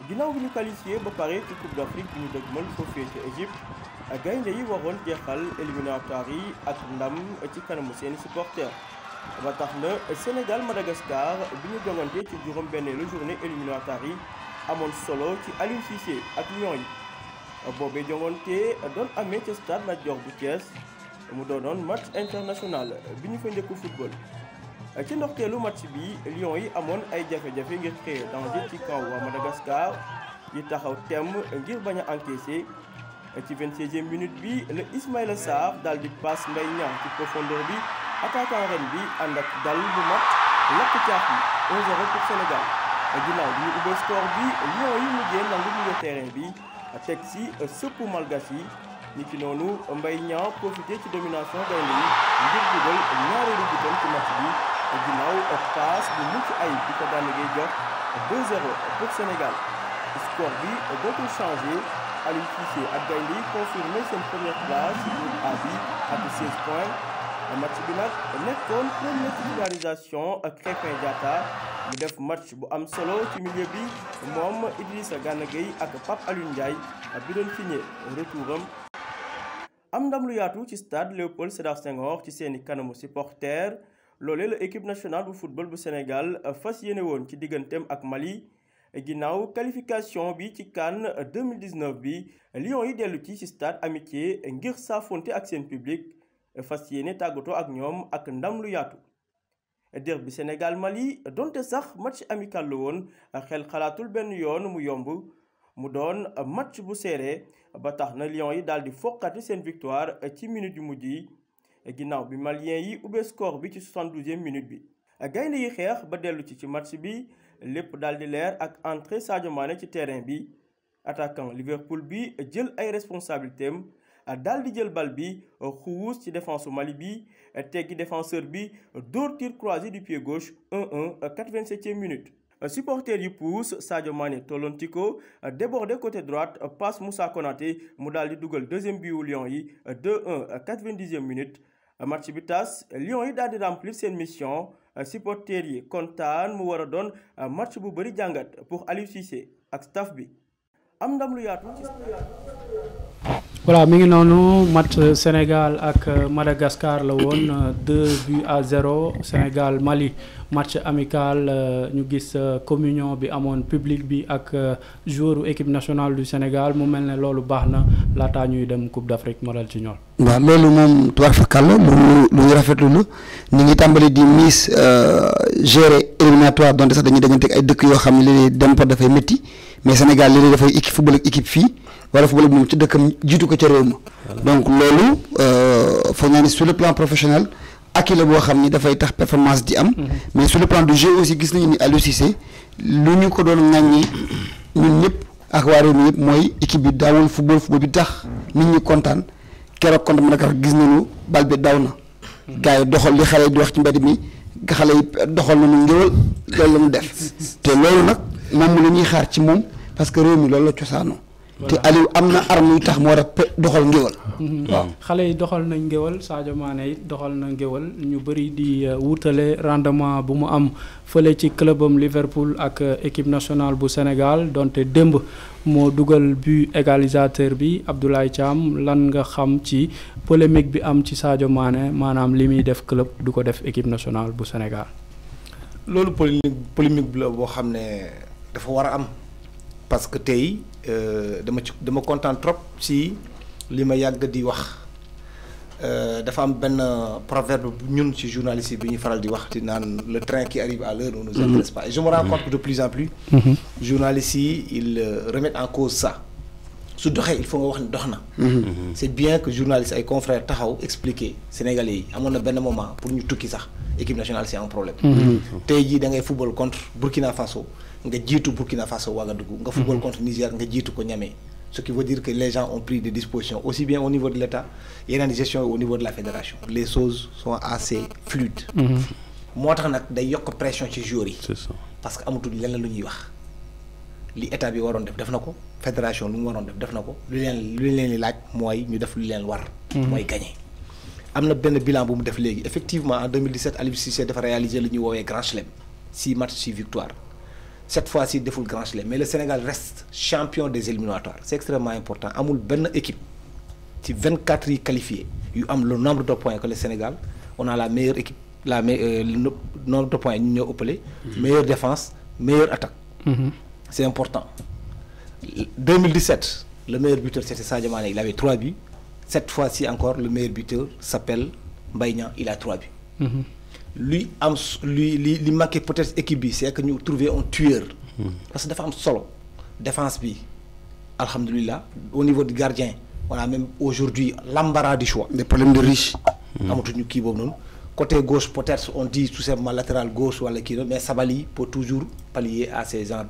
ginnaaw bi ñu qualifié ba pare ci Coupe d'Afrique bi ñu dëgmal foofee ci Égypte gaynde yi waroon jeexal éliminatoire yi ak ndam ci kanamu seeni supporters ba tax na Sénégal Madagascar bi ñu jongante ci juróom-benneelu journée éliminatoire yi amoon solo ci Aliou Cissé ak Lions yi boobee jongante doon amee ca stade Lat Dior bu Thiès mu doonoon match international bi ñu fa njëkk football. ci ndoxteelu match bi Lions yi amoon ay jafe-jafe ngir créer danger ci kaw waa Madagascar yi taxaw temm ngir bañ a encaisser ci 26e minute bi le Ismaïla Sarr daal di passe Mbaye Niang ci profondeur bi attaquant ren bi ànd ak dal bu mat lakk caax yi 1-0 pour Sénégal ginnaaw bi ñu ubbee score bi Lions yi mujjee nangu milieu terrain bi teg si sëpp malgas yi ni ki noonu Mbaye Niang profité ci domination gaynde yi ngir dugal ñaareelu butam ci match bi ginnaaw passe bu mucc ayib bi ko Gana Gueye jox 2-0 pour Sénégal score bi dootul changé Aliou Cissé ak gaynde yi confirmé seen première place ci groupe A bi ak 16 points match bi nag nekkoon première titularisation ak Krépin Diatta mu def match bu am solo ci milieu bi moom Idrissa Gana Gueye ak Pape Alioune Ndiaye bi doon signé retouram am ndam lu yaatu ci stade Léopold Sédar Senghor ci seeni kanamu supporters loolee la équipe nationale bu football bu Sénégal fas yéene woon ci digganteem ak Mali ginnaaw qualification bi ci CAN 2019 bi Lions yi dellu ci stade Amitié ngir saafonte ak seen public fas yéene tàggatoo ak ñoom ak ndam lu yaatu. derby Sénégal Mali donte sax match amical la woon xel xalaatul benn yoon mu yomb mu doon match bu serré ba tax na Lions yi daal di foqati seen victoire ci minute yu mujj yi ginnaaw bi Maliens yi ubbee score bi ci 72e minute bi. gaynde yi xeex ba dellu ci match bi lépp daal di leer ak entrée Sadio Mané ci terrain bi attaquant Liverpool bi jël ay responsabilités daal di jël bal bi xuus ci défense u Mali bi teggi défenseur bi dóor tir croisé du pied gauche 1-1 87e minute. supporters yi pousse Sadio Mané tollanti ko débordé côté droite passe Moussa Konaté mu daal di dugal deuxième but wu Lions yi 2-1 90e minute. match bi tas Lions yi daal di remplir seen mission supporters yi kontaan mu war a doon match bu bëri jàngat pour Aliou Cissé ak staff bi am ndam lu yaatu ci.
voilà mi ngi noonu match Sénégal ak Madagascar la woon 2-0 Sénégal Mali match amical ñu gis communion bi amoon public bi ak joueur équipe nationale du Sénégal mu mel ne loolu baax na laataa ñuy dem Coupe d'Afrique Malal Junior.
waaw loolu moom tubaab fakal la lu rafetlu la ñu ngi tàmbali di miss gérer éliminatoire donte sax dañuy dajanteeg ay dëkk yoo xam ne léeg-léeg dem fa dafay métti mais Sénégal léeg-léeg dafay équipe football ak équipe fii. wala football bi moom ci dëkkam jiitu ko ca réew ma donc loolu foog naa ni sur le plan professionnel ak la boo xam ni dafay tax performance di am mais sur le plan du jeu aussi gis nañu ni Aliou Cissé lu ñu ko doon ŋàññi ñun ñëpp ak waa réew mi yëpp mooy équipe bi daawul football bi tax nit ñi kontaan keroog kontaan ma naka gis nañu bal bi daw na gars yi doxal li xale yi di wax ci mbedd mi xale yi doxal nañu ngéwal loolu la mu def te loolu nag moom la ñuy xaar ci moom parce que réew mi loolu la cosaanoo te Aliou am na arme yu tax moo war a doxal ngéwal waaw
xale yi doxal nañ ngéwal Sadio Mané it doxal na ngéwal ñu bëri di wutale rendement bu mu am fële ci clubam Liverpool ak équipe nationale bu Sénégal donte démb moo dugal but égalisateur bi Abdoulaye Thiam lan nga xam ci polémique bi am ci Sadio Mané maanaam li muy def club du ko def équipe nationale bu Sénégal.
loolu polémique bi la boo xam ne dafa war a am parce que tey dama kontaan trop si li ma yàgg di wax dafa am benn proverbe ñun ci journaliste bi ñuy faral di wax di naan le train qui arrive à l'heure ne nous intéresse pas et je me rends compte que de plus en plus journalistes yi ils remettent en cause ça su doxee il faut nga wax ni dox na c'est bien que journalistes ay confrères taxaw expliquer Sénégalais yi amoon na benn moment pour ñu tukki sax équipe nationale c'est un problème tey jii da ngay football contre Burkina Faso nga jiitu Burkina Faso Ouagadougou nga football contre Niger nga jiitu ko Niamey ce qui veut dire que les gens ont pris des dispositions aussi bien au niveau de l'État yeneen gestion au niveau de la fédération les choses sont assez fluides moo tax nag day yokk pression ci joueurs yi parce que amatul leneen lu ñuy wax li état bi waroon def na ko fédération lu mu waroon def na ko lu leen li laaj mooy ñu def lu leen war mooy gagner am na benn bilan bu mu def léegi effectivement en 2017 Aliou Cissé dafa réaliser lu ñuy woowee grand chelem 6 matchs 6 victoires cette fois-ci deful grand chelem mais le Sénégal reste champion des éliminatoires c'est extrêmement important amul benn équipe ci 24 yi qualifiés yu am le nombre de points que le Sénégal on a la meilleure équipe le nombre de points ñu ñoo ëppale meilleure défense meilleure attaque c'est important 2017 le meilleur buteur c'était Sadio Mané il avait 3 buts cette fois-ci encore le meilleur buteur s'appelle Mbaye Niang il a 3 buts li manqué peut-être équipe bi c'est que ñu trouver un tueur parce que dafa am solo défense bi alhamdulilah au niveau du gardien on a même aujourd'hui l'embarras du choix
des problèmes de riche
amatuñu kii boobu noonu côté gauche peut-être on dit tout simplement latéral gauche wala kii mais Sabaly peut toujours pallier à ces genres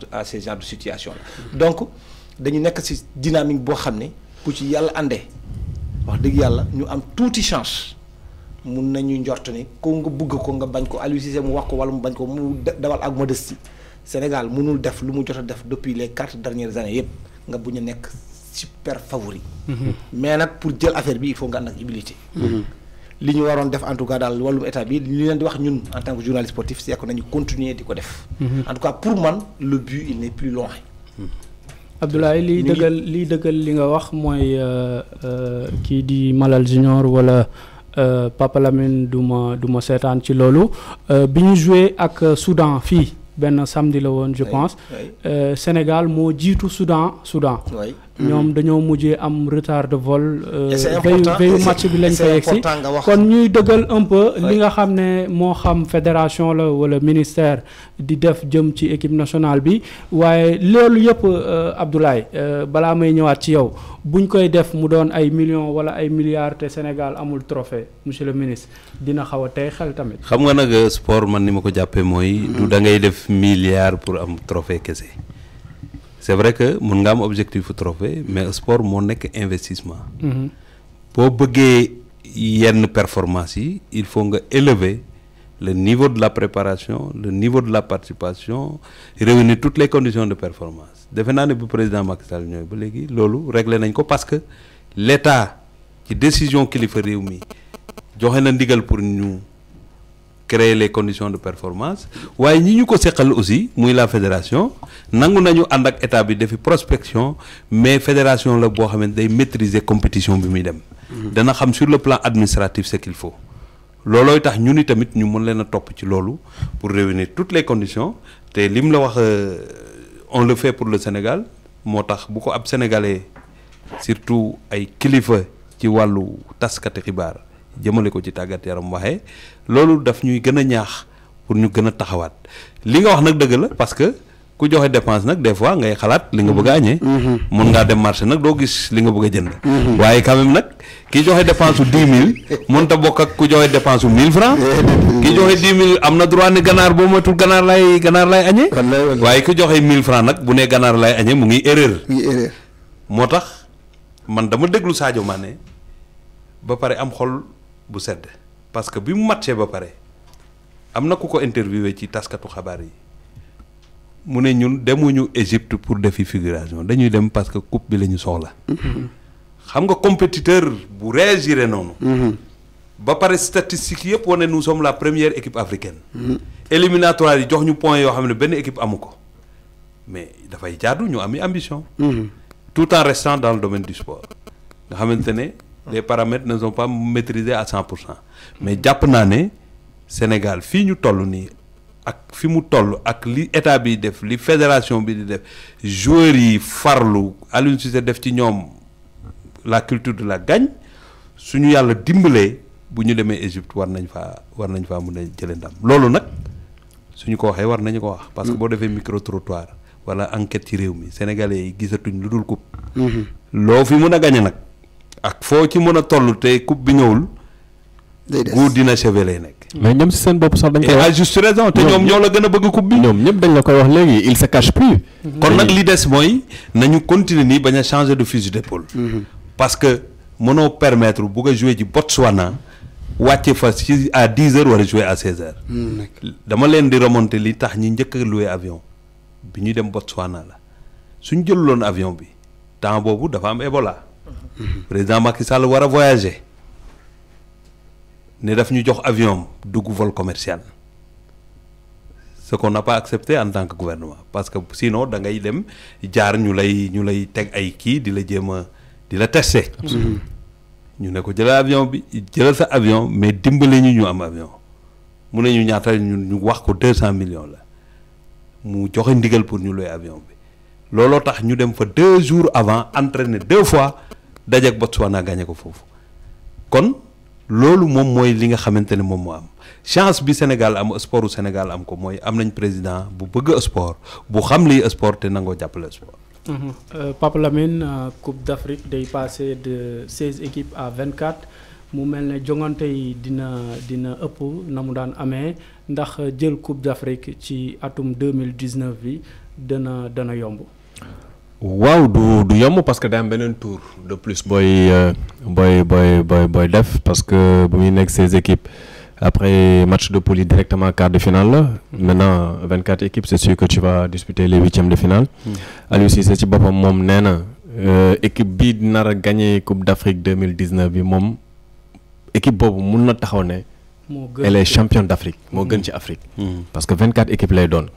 de situation là donc dañu nekk ci dynamique boo xam ne ku ci yàlla àndee wax dëgg yàlla ñu am tuuti chance mun nañu njort ni ko nga bëgg ko nga bañ ko Aliou Cissé mu wax ko wala mu bañ ko mu dawal ak modestie Sénégal mënul def lu mu jot a def depuis les 4 dernières années yëpp nga bu ñu nekk super favori mais nag pour jël affaire bi il faut nga ànd ak humilité li ñu waroon def en tout cas daal wàllum état bi li leen di wax ñun en tant que journaliste sportif c'est que nañu continuer di ko def en tout cas pour man le but il n'est plus loin
Abdoulaye liy dëggal li nga wax mooy kii di Malal Junior wala Papa Lamine du ma seetaan ci loolu bi ñu joué ak Soudan fii benn samedi la woon je pense Sénégal moo jiitu Soudan ñoom dañoo mujjee am retard de vol veyu match bi lañ fa yegsi kon ñuy dëggal un peu li nga xam ne moo xam fédération la wala ministère di def jëm ci équipe nationale bi waaye loolu yëpp Abdoulaye balaa may ñëwaat ci yow buñ koy def mu doon ay millions wala ay milliards te Sénégal amul trophée monsieur le ministre dina xaw a tey xel tamit.
xam nga nag sport man ni ma ko jàppee mooy du da ngay def milliards pour am trophée kese. c'est vrai que mën nga am objectif trophée mais sport moo nekk investissement. boo bëggee yenn performance yi il faut nga élever le niveau de la préparation le niveau de la participation réunir toutes les conditions de performance defe naa ne bu président Macky Sall ñooy ba léegi loolu réglé nañ ko parce que l'État ci décision kilifa réew mi joxe na ndigal pour ñu créer les conditions de performance waaye ñi ñu ko seqal aussi muy la fédération nangu nañu ànd ak état bi defi prospection mais fédération la boo xamante day maîtriser compétition bi muy dem. dana xam sur le plan administratif ce qu'il faut. loolooy tax ñu ni tamit ñu mën leen a topp ci loolu pour réunir toutes les conditions te lim la wax on le fait pour le Sénégal moo tax bu ko ab sénégalais surtout ay kilifa ci wàllu taskati xibaar jëmale ko ci tàggat yaram waxee loolu daf ñuy gën a ñaax pour ñu gën a taxawaat li nga wax nag dëgg la parce que ku joxe dépense nag des fois ngay xalaat li nga bëgg a añee mun ngaa dem marché nag doo gis li nga bëgg a jënd waaye quand même nag ki joxe dépense su 10 000 mënut a bokk ak ku joxe dépense su 1000 francs ki joxe 10 000 am na droit ne ganaar boo moytul ganaar lay añee waaye ku joxe 1000 francs nag bu ne ganaar lay añee mu ngi erreur moo tax man dama déglu Sadio Mané ba pare am xol bu sedd parce que bi mu matché ba pare am na ku ko interviewé ci taskatu xabaar yi mu ne ñun demuñu Égypte pour defi figuration dañuy dem parce que coupe bi la ñu soxla xam nga compétiteur bu réagiré noonu ba pare statistiques yëpp wane nous sommes la première équipe africaine éliminatoire yi jox ñu point yoo xam ne benn équipe amu ko mais dafay jaadu ñu ami ambition tout en restant dans le domaine du sport nga xamante ne les paramètres ne sont pas maîtrisés à 100% mais jàpp naa ne Sénégal fii ñu toll nii ak fi mu toll ak li état bi def li fédération bi di def joueurs yi farlu Aliou Cissé def ci ñoom la culture de la gagne suñu yàlla dimbalee bu ñu demee Égypte war nañ faa mën a jëlee ndam loolu nag suñu ko waxee war nañu ko wax parce que boo defee micro trottoir wala enquête ci réew mi sénégalais yi gisatuñ lu dul coupe loo fi mën a gañe nag ak foo ci mën a toll te coupe bi ñëwul guur dina chevé lay nekk
mais ñoom si seen bopp sax dañ koy wax
à juste raison te ñoom ñoo la gën a bëgg coupe bi
ñoom ñëpp dañ la koy wax léegi il se cache plus
kon nag li des mooy nañu continuer nii bañ a changer de fusil d'épaule parce que mënoo permettre bugg a jouer ci Botswana wàcce fa ci à 10h wala jouer à 16h dama leen di remonter li tax ñi njëkk a louer avion bi ñuy dem Botswana la suñ jëluloon avion bi temps boobu dafa am Ebola président Macky Sall war a voyager ne daf ñu jox avion dugg vol commercial ce qu'on n'a pas accepté en tant que gouvernement parce que sinon da ngay dem jaar ñu lay teg ay kii di la jéem a di la tester ñu ne ko jëlal avion bi jëlal sa avion mais dimbale ñu am avion mu ne ñu ñaata ñu wax ko 200 millions la mu joxe ndigal pour ñu luy avion bi looloo tax ñu dem fa 2 jours avant entraîner 2 fois dajeek Botswana gagné ko foofu kon loolu moom mooy li nga xamante ne moom moo am chance bi Sénégal am sportu Sénégal am ko mooy am nañ président bu bëgg sport bu xam liy sport te nangoo jàppale sport.
Papa Lamine Coupe d'Afrique day passé de 16 équipes à 24 mu mel ne jongante yi dina ëpp na mu daan amee ndax jël Coupe d'Afrique ci atum 2019 bi dana yomb.
waaw du yomb parce que day am beneen tour de plus booy def parce que bu muy nekk 16 équipes après match de poule directement quart de finale la maintenant 24 équipes c'est sûr que tu vas disputer les 8e de finale. Aliou Cissé ci boppam moom nee na équipe bi nar a gagné Coupe d'Afrique 2019 bi moom équipe boobu mun na taxaw ne elle est championne d'Afrique moo gën ci Afrique parce que 24 équipes lay doon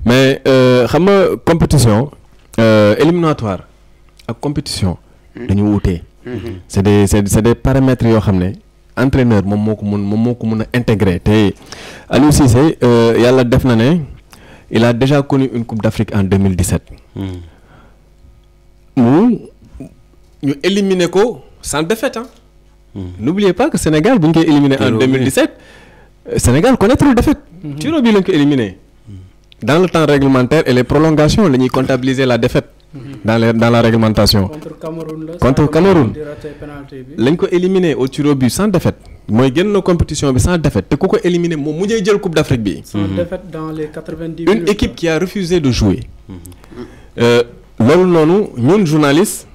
mais xam nga compétition éliminatoire ak compétition dañu wutee c'est des paramètres yoo xam ne entraîneur moom moo ko mun a intégrer te Aliou Cissé yàlla def na ne il a déjà connu une coupe d'Afrique en 2017. ñu éliminé ko sans défaite n'oubliez pas que Sénégal bu ñu koy éliminé en 2017 Sénégal connaître défaite. tiro bi lañ ko éliminé. dans le temps réglementaire et les prolongations la ñuy comptabiliser la défaite. dans la réglementation. contre Cameroun lañ ko éliminé au tiro but sans défaite. mooy génn na compétition bi sans défaite te ku ko éliminé moom mujjee jël coupe d'Afrique bi.
sans défaite dans les 90
minutes. Une équipe qui a refusé de jouer. loolu noonu ñun journalistes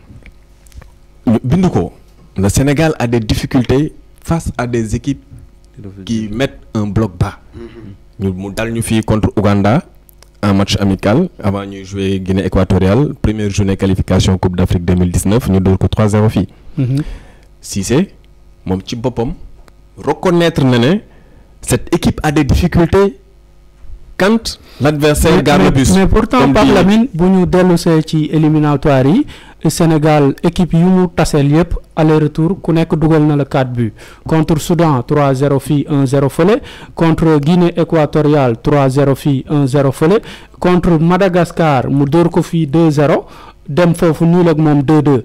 bindu ko le Sénégal a des difficultés face à des équipes qui mettent un bloc bas. ñu mu dal ñu fii contre Ouganda un match amical avant ñuy jouer Guinée équatoriale première journée qualification Coupe d'Afrique 2019 ñu dóor ko 3-0 fii. Cissé moom ci boppam reconnaître na ne cette équipe a des difficultés quand l'adversaire garde le bus.
mais pourtant Pape Lamine bu ñu dellusee ci éliminatoire yi Sénégal équipe yu mu taseel yëpp aller-retour ku nekk dugal na la 4 buts contre Soudan 3-0 fii 1-0 fële contre Guinée équatoriale 3-0 fii 1-0 fële contre Madagascar mu dóor ko fii 2-0 dem foofu nul ak moom 2-2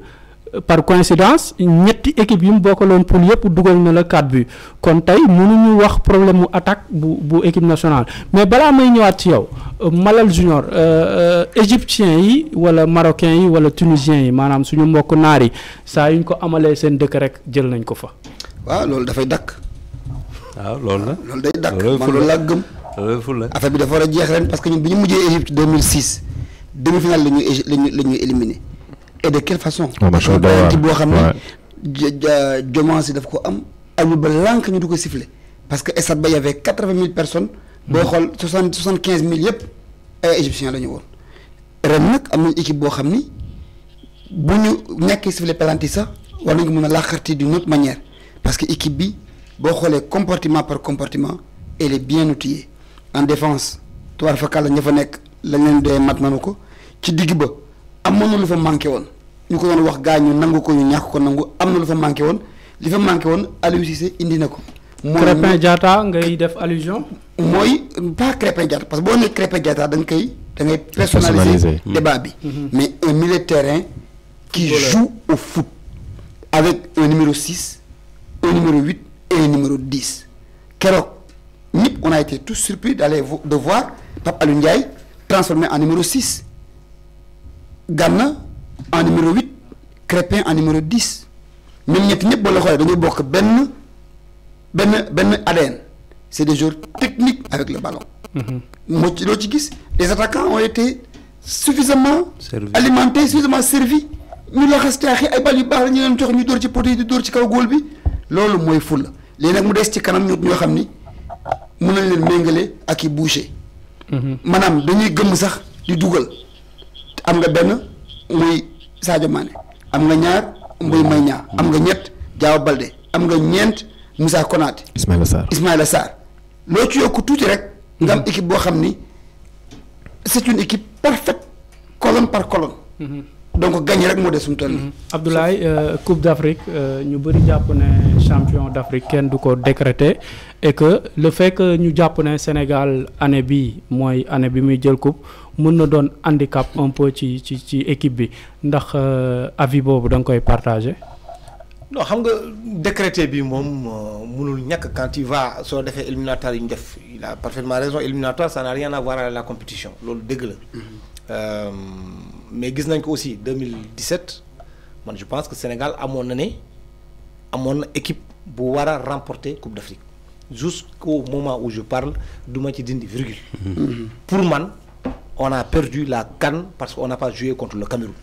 par coïncidence ñetti équipe yi mu bokkaloon poule yëpp dugal na la 4 buts kon tey mënuñu wax problème mu attaque bu équipe nationale mais balaa may ñëwaat ci yow Malal Junior égyptiens yi wala marocains yi wala tunisiens yi maanaam suñu mbokk naar yi saa yuñ ko amalee seen dëkk rek jël nañ ko fa.
waaw loolu dafay dakk.
waaw loolu la.
loolu day dakk man loolu laa gëm.
loolu ful la
affaire bi dafa war a jeex ren parce que ñun bi ñu mujjee Égypte 2006 demi-finale la ñuy éliminé. et de quelle façon. équipe boo xam ne Diomansy daf ko am añu ba lànk ñu du ko siffler parce que stade ba y avait 80 000 personnes. boo xool 75 000 yëpp ay égyptiens la ñu woon. ren nag am nañ équipe boo xam ni bu ñu nekkee siffler penalty sax war nañ ko mën a laaxarti d'une autre manière parce que équipe bi boo xoolee comportement par comportement elle est bien outillée en défense tubaar fa kàlla ña fa nekk lañ leen doyee mat nanu ko ci digg ba amoon na lu fa manqué woon ñu ko doon wax gaa ñu nangu ko ñu ñàkk ko nangu am na lu fa manqué woon li fa manqué woon Aliou Cissé indi na ko.
Crépin Diatta ngay def allusion.
mooy pas Crépin Diatta parce que boo nee Crépin Diatta da ngay personnaliser débat bi. mais un milieu de terrain qui joue au foot avec un numéro 6 un numéro 8 et un numéro 10 keroog ñëpp on a été tous surpris de voir Pape Alioune Ndiaye transformé en numéro 6 Gana en numéro 8 Crépin en numéro 10 ñoom ñett ñëpp boo la xoolee dañoo bokk benn ADN c'est des joueurs techniques avec le ballon. moo ci loo ci gis les attaquants ont été suffisamment alimentés suffisamment servis ñu la xas taaxi ay bal yu baax la ñu leen jox ñu dóor ci poto yi di dóor ci kaw góol bi loolu mooy fulla léegi nag mu des ci kanam ñoo xam ni mën nañ leen méngale ak i boucher. maanaam dañuy gëmm sax di dugal am nga benn muy Sadio Mané am nga ñaar Mboy Maïna am nga ñett Diao Baldé am nga ñeent Moussa Konaté Ismaïla Sarr loo ci yokk tuuti rek nga am équipe boo xam ni c'est une équipe parfaite colonne par colonne. donc gagné rek moo des suñu toll nii.
Abdoulaye Coupe d'Afrique ñu bëri jàpp ne champion d'Afrique kenn du ko décréter et que le fait que ñu jàpp ne Sénégal année bi mooy année bi muy jël coupe mën na doon handicap un peu ci équipe bi ndax avis boobu da nga koy partager.
non xam nga décréter bi moom mënul ñàkk quand tu vas soo defee éliminatoire yi ñu def il a parfaitement raison éliminatoire ça n'a rien à voir avec la compétition loolu dëgg la. mais gis nañ ko aussi 2017 man je pense que Sénégal amoon na équipe bu war a remporter Coupe d'Afrique jusqu'au moment où je parle du ma ci dindi virgule. pour man on a perdu la CAN parce qu'on n'a pas joué contre le Cameroun.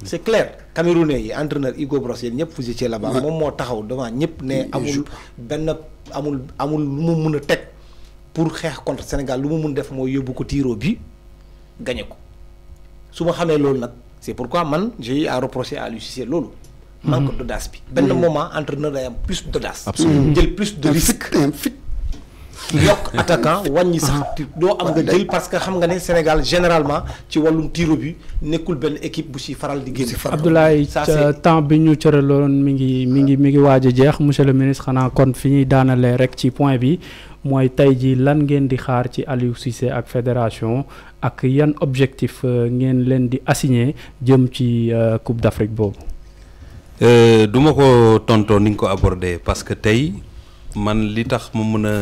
C'est clair Camerounais yi entraîneur Hugo Bross yéen ñëpp vous étiez là-bas. moom moo taxaw devant ñëpp ne amul lu mu mun a teg pour xeex contre Sénégal lu mu mun def mooy yóbbu ko tiro bi gagné ko. su ma xamee loolu nag c'est pourquoi man j'ai eu à reprocher à Aliou Cissé loolu. manque d'audace bi. benn moment entraîneur day am plus d'audace. absolument jël plus de risque.
yokk attaquant wàññi sax doo am nga jël parce que xam nga ne Sénégal généralement ci wàllum tir bi nekkul benn équipe bu si faral di génn.
Abdoulaye temps bi ñu cëraloon mi ngi waaj a jeex monsieur le ministre xanaa kon fi ñuy daanalee rek ci point bi mooy tey ji lan ngeen di xaar ci Aliou Cissé ak fédération ak yan objectif ngeen leen di assigner jëm ci Coupe d'Afrique boobu.
du ma ko tontoo ni nga ko abordé parce que tey man li tax ma mën a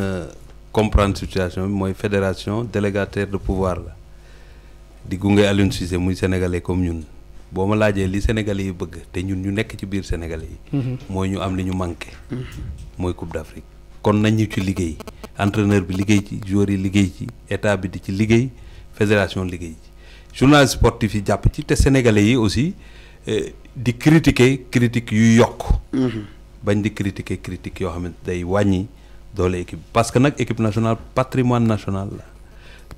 comprendre situation bi mooy fédération délégataire de pouvoir la di gunge Aliou Cissé muy sénégalais comme ñun boo ma laajee li sénégalais yi bëgg te ñun ñu nekk ci biir sénégalais yi. mooy ñu am li ñu manqué. mooy Coupe d'Afrique kon nañ ñu ci liggéey entraîneur bi liggéey ci joueurs yi liggéey ci état bi di ci liggéey fédération liggéey ci journaliste sportif yi jàpp ci te sénégalais yi aussi. di critiquer critique yu yokk bañ di critiquer critique yoo xamante day wàññi doole équipe parce que nag équipe nationale patrimoine national la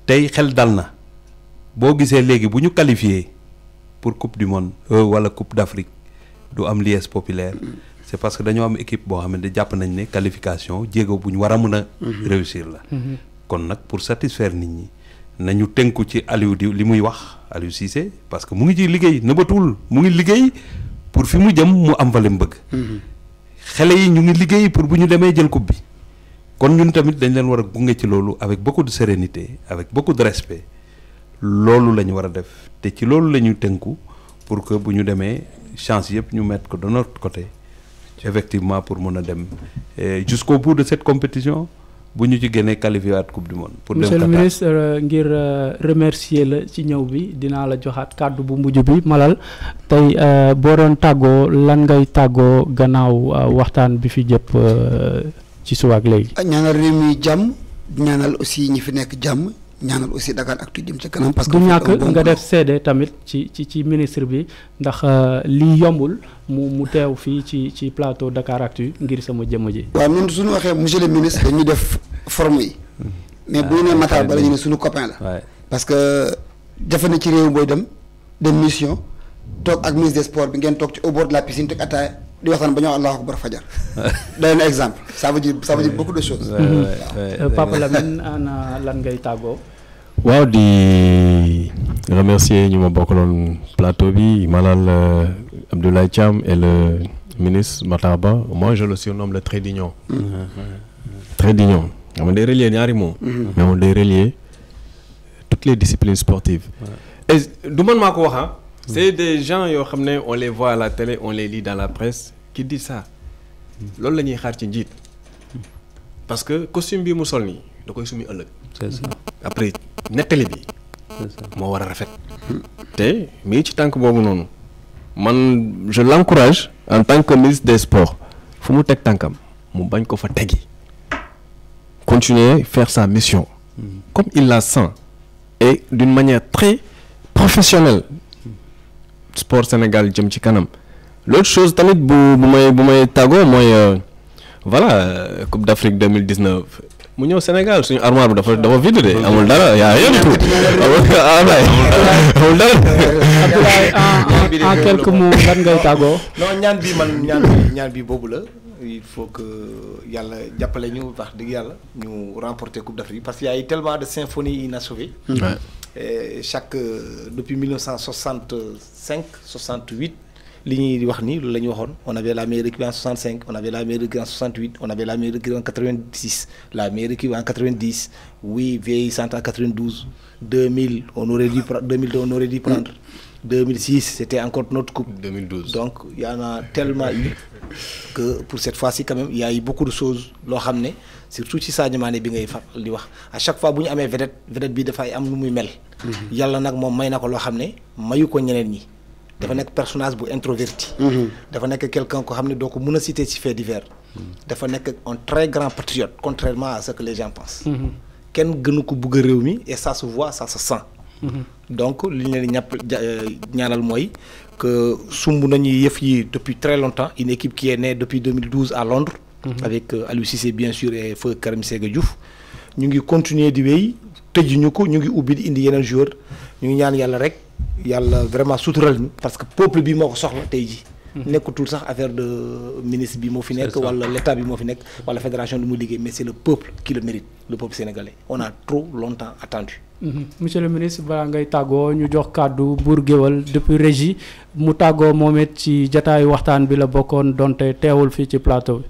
tey xel dal na boo gisee léegi bu ñu qualifié pour coupe du monde wala coupe d'Afrique du am liesse populaire c'est parce que dañoo am équipe boo xamante jàpp nañ ne qualification jéego bu ñu war a mën a réussir la kon nag pour satisfaire nit ñi nañu tënku ci Aliou di li muy wax Aliou Cissé parce que mu ngi ci liggéey nëbatuwul mu ngi liggéey pour fi mu jëm mu am fa li mu bëgg xale yi ñu ngi liggéey pour bu ñu demee jël coupe bi kon ñun tamit dañ leen war a gunge ci loolu avec beaucoup de sérénité avec beaucoup de respect loolu la ñu war a def te ci loolu la ñu tënku pour que bu ñu demee chance yëpp ñu mettre ko de notre côté effectivement pour mën a dem jusqu'au bout de cette compétition bu ñu ci génnee qualifié waat coupe du monde. pour dem
monsieur le ministre ngir remercier la ci ñëw bi dinaa la joxaat kàddu bu mujj bi Malal tey boo doon tàggoo lan ngay tàggoo gannaaw waxtaan bi fi jëpp ci suba ak léegi.
ñaanal réew mi jàmm ñaanal aussi ñi fi nekk jàmm ñaanal aussi Dakaractu jëm ca kanam. parce que
du ñàkk nga def seede tamit ci ministre bi ndax lii yombul mu teew fii ci plateau Dakaractu ngir sama jëmm ji.
waaw ñun suñu waxee monsieur le ministre dañuy def forme yi mais bu ñu nee Matar Ba la ñu ne suñu copain la. parce que jafe na ci réew booy dem mission toog ak ministre des sports bi ngeen toog ci au bord de la piscine teg ataaya di waxtaan ba ñëw Allahu akbar fajar doy na exemple ça veut dire beaucoup de choses.
Papa Lamine ana lan ngay tàggoo.
waaw di remercier ñu ma bokkaloon plateau bi Malal Abdoulaye Thiam et le ministre Matar Ba moi je le surnomme le trait d'union. Trait d'union xam nga day relier ñaari mots. mais moom day relier toutes les disciplines sportives. et du man maa ko wax c'est des gens yoo xam ne on les voit à la télé on les lit dans la presse qui disent ça loolu la ñuy xaar ci njiit parce que costume bi mu sol nii da koy sumi ëllëg.
c'est ça
après nettali bi. moo war a rafet. te mii ci tànk boobu noonu man je l'encourage en tant que ministre des sports fu mu teg tànkam mu bañ ko fa tegi continuer faire sa mission comme il la sent et d'une manière très professionnelle. sport Sénégal jëm ci kanam l'autre chose tamit bu may tàggoo mooy voilà Coupe d'Afrique 2019 mu ñëw Sénégal suñu armoire bi dafa vide de amul dara yaa yéen tout amul dara.
Abdoulaye en quelques mots lan ngay tàggoo.
non ñaan bi boobu la il faut que yàlla jàppale ñu wax dëgg yàlla ñu remporter Coupe d'Afrique parce qu'il y a eu tellement de symphonies inachevées. Et depuis 1965 68 li ñuy wax ni loolu la ñu waxoon on avait la meilleure équipe en 65 on avait la meilleure équipe en 68 on avait la meilleure équipe en 86 la meilleure équipe en 90 oui vieillissante en 92 2000 on aurait dû prendre 2006 c'était encore notre coupe
2012
donc il y en a tellement eu que pour cette fois-ci quand même il y a eu beaucoup de choses loo xam ne surtout ci Sadio Mané bi ngay far di wax à chaque fois bu ñu amee vedette bi dafay am lu muy mel. yàlla nag moom may na ko loo xam ne mayu ko ñeneen ñi. dafa nekk personnage bu introverti. dafa nekk quelqu'un ko xam ne doo ko mën a citer ci fait divers. dafa nekk un très grand patriote contrairement à ce que les gens pensent. kenn gënu ko bëgg réew mi et ça se voit ça se sent. donc li ñu leen ñaanal mooy que sumb nañu yëf yi depuis très longtemps une équipe qui est née depuis 2012 à Londres. avec Aliou Cissé bien sûr et feu Karim Séga Diouf ñu ngi continuer di wéy tëjuñu ko ñu ngi ubbi di indi yeneen joueurs ñu ngi ñaan yàlla rek yàlla vraiment sutural ñu parce que peuple bi moo ko soxla tey ji nekkutul sax affaire de ministre bi moo fi nekk wala l'état bi moo fi nekk wala fédération bi mu liggéey mais c'est le peuple qui le mérite le peuple sénégalais on a trop longtemps attendu.
Monsieur le ministre balaa ngay tàggoo ñu jox kàddu Bour Guéweul depuis régie mu tàggoo moom it ci jataayu waxtaan bi la bokkoon donte teewul fii ci plateau bi.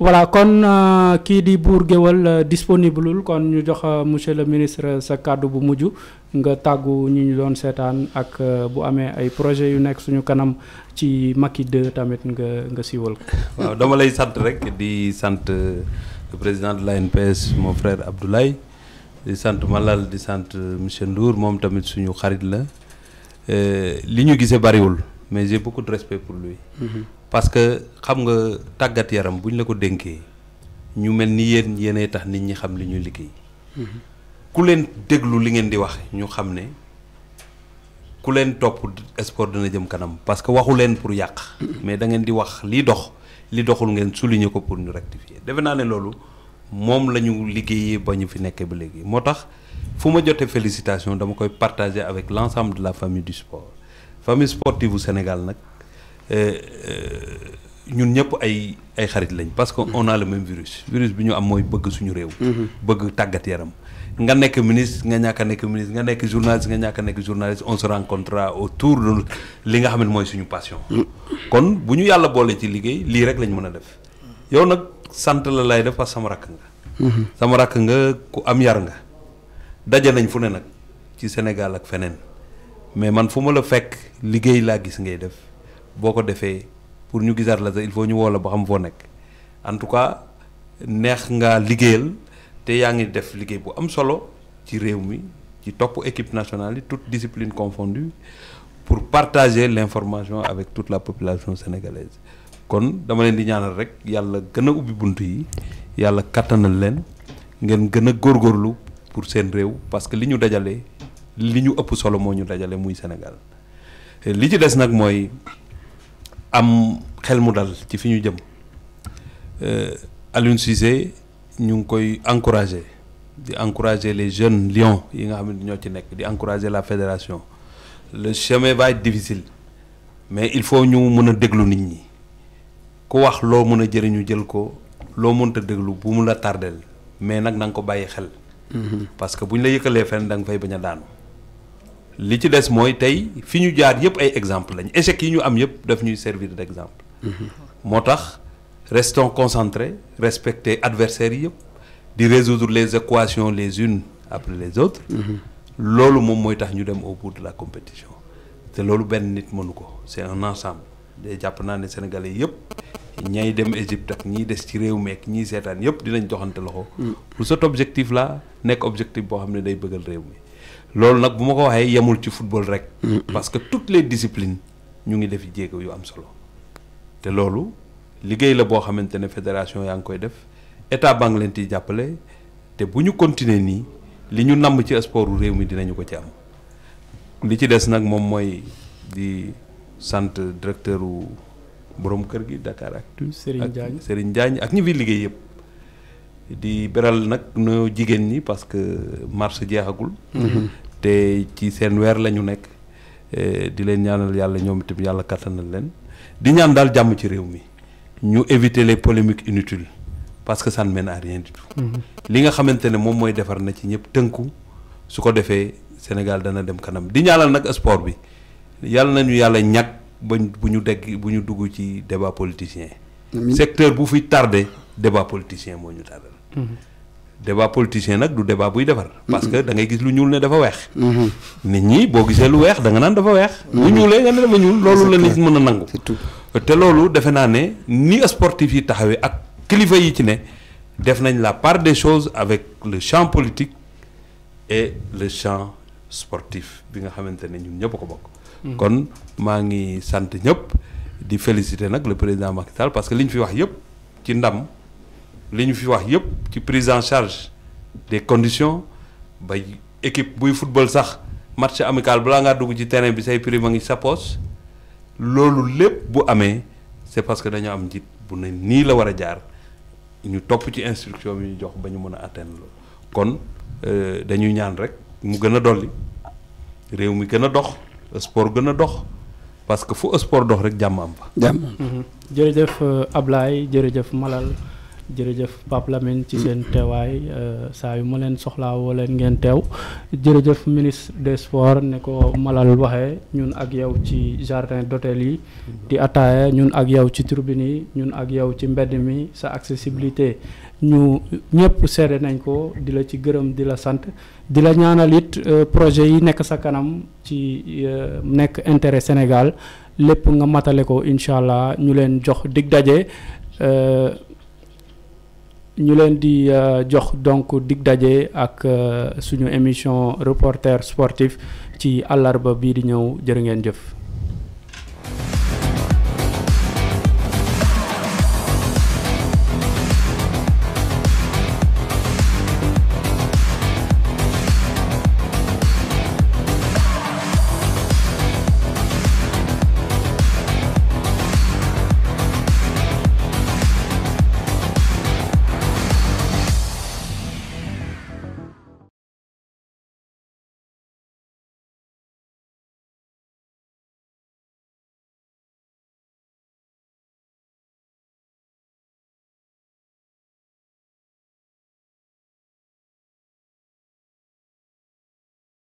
voilà kon kii di Bour Guéweul disponible kon ñu jox monsieur le ministre sa kàddu bu mujj nga tàggu ñi ñu doon seetaan ak bu amee ay projet yu nekk suñu kanam ci Macky 2 tamit nga siiwal ko.
waaw dama lay sant rek di sant le président de l'ANPS mon frère Abdoulaye di sant Malal di sant monsieur Ndour moom tamit suñu xarit la li ñu gisee bariwul mais j'ai beaucoup de respect pour lui. parce que xam nga tàggat yaram bu ñu la ko dénkee ñu mel ni yéenay tax nit ñi xam li ñuy liggéey. ku leen déglu li ngeen di wax ñu xam ne ku leen topp sport dina jëm kanam parce que waxu leen pour yàq. mais da ngeen di wax li dox li doxul ngeen souligner ko pour ñu rectifier defe naa ne loolu moom la ñu liggéeyee ba ñu fi nekkee ba léegi moo tax fu ma jotee félicitation dama koy partager avec l'ensemble de la famille du sport famille sportive bu Sénégal nag. ñun ñëpp ay xarit lañ parce que on a le même virus bi ñu am mooy bëgg suñu réew. bëgg tàggat yaram nga nekk ministre nga ñàkk a nekk ministre nga nekk journaliste nga ñàkk a nekk journaliste on se rencontrera autour de li nga xam ne mooy suñu passion. kon bu ñu yàlla boole ci liggéey lii rek lañ mën a def yow nag sant la lay def parce que sama rakk nga. sama rakk nga ku am yar nga daje nañ fu ne nag ci Sénégal ak feneen mais man fu ma la fekk liggéey laa gis ngay def. boo ko defee pour ñu gisaat la sax il faut ñu woo la ba xam foo nekk en tout cas neex nga liggéeyal te yaa ngi def liggéey bu am solo ci réew mi ci topp équipe nationale yi toute discipline confondue pour partager l'information avec toute la population sénégalaise kon dama leen di ñaanal rek yàlla gën a ubbi bunt yi yàlla kattanal leen ngeen gën a góorgóorlu pour seen réew parce que li ñu dajale li ñu ëpp solo moo ñu dajale muy Sénégal li ci des nag mooy am xel mu dal ci fi ñu jëm Aliou Cissé ñu ngi koy encourager les jeunes lions yi nga xam ne ñoo ci nekk di encourager la fédération le chemin va être difficile mais il faut ñu mën a déglu nit ñi ku wax loo mën a jëriñu jël ko loo mënta déglu bu mu la tardel mais nag na nga ko bàyyi xel parce que bu ñu la yëkkalee fenn da nga fay bañ a daanu li ci des mooy tey fi ñu jaar yëpp ay exemple lañ échec yi ñu am yëpp daf ñuy servir d'exemple moo tax restons concentrés respecter adversaires yi yëpp di résoudre les équations les unes après les autres loolu moom mooy tax ñu dem au bout de la compétition te loolu benn nit mënu ko c'est un ensemble de jàpp naa ne sénégalais yëpp ñay dem Égypte ak ñiy des ci réew mi ak ñiy seetaan yëpp dinañ joxante loxo pour cet objectif là nekk objectif boo xam ne day bëggal réew mi loolu nag bu ma ko waxee yemul ci football rek parce que toutes les disciplines ñu ngi def jéego yu am solo te loolu liggéey la boo xamante ne fédération yaa ngi koy def état baa ngi leen ciy jàppale te bu ñu continuer nii li ñu namm ci sportu réew mi dinañu ko ci am li ci des nag moom mooy di sant directeur u borom kër gi Dakaractu Serigne Diagne ak ñi fi liggéey yëpp di beral nag no jigéen ñi parce que mars jeexagul te ci seen weer la ñu nekk di leen ñaanal yàlla ñoom itam yàlla kattanal leen di ñaan daal jàmm ci réew mi ñu éviter les polémiques inutiles parce que ça ne mène à rien du tout li nga xamante ne moom mooy defar na ci ñëpp tënku su ko defee Sénégal dana dem kanam di ñaanal nag sport bi yàlla nañu yàlla ñàkk ba bu ñu dugg ci débat politicien secteur bu fi tardé débat politicien moo ñu tardé débat politicien nag du débat buy defar parce que da ngay gis lu ñuul ne dafa weex nit ñi boo gisee lu weex da nga naan dafa weex bu ñuulee nga ne dafa ñuul loolu la nit mën a nangu te loolu defe naa ne ni sportif yi taxawee ak kilifa yi ci ne def nañ la part des choses avec le champ politique et le champ sportif bi nga xamante ne ñun ñëpp ko bokk kon maa ngi sant ñëpp di féliciter nag le président Macky Sall parce que li ñu fi wax yëpp ci ndam li ñu fi wax yëpp ci prise en charge des conditions ba équipe buy football sax match amical balaa ngaa dugg ci terrain bi say prime a ngi sa poche loolu lépp bu amee c'est parce que dañoo am njiit bu ne nii la war a jaar ñu topp ci instruction bi ñu jox ba ñu mën a atteindre loolu kon dañuy ñaan rek mu gën a dolli réew mi gën a dox sport gën a dox parce que fu sport dox rek jàmm am fa.
jàmm.
jërëjëf Ablaye jërëjëf Malal jërëjëf Pape Lamine ci seen teewaay saa yu ma leen soxlaa woo leen ngeen teew jërëjëf ministre des sports ne ko Malal waxee ñun ak yow ci jardin d'hôtel yi di ataaya ñun ak yow ci tribune yi ñun ak yow ci mbedd mi sa accessibilité ñu ñëpp seede nañ ko di la ci gërëm di la sant di la ñaanal it projet yi nekk sa kanam ci nekk intérêt Sénégal lépp nga matale ko incha allah ñu leen jox dig daje ñu leen di jox donc dig daje ak suñu émission reporter sportif ci àllarba bii di ñëw jërë ngeen jëf.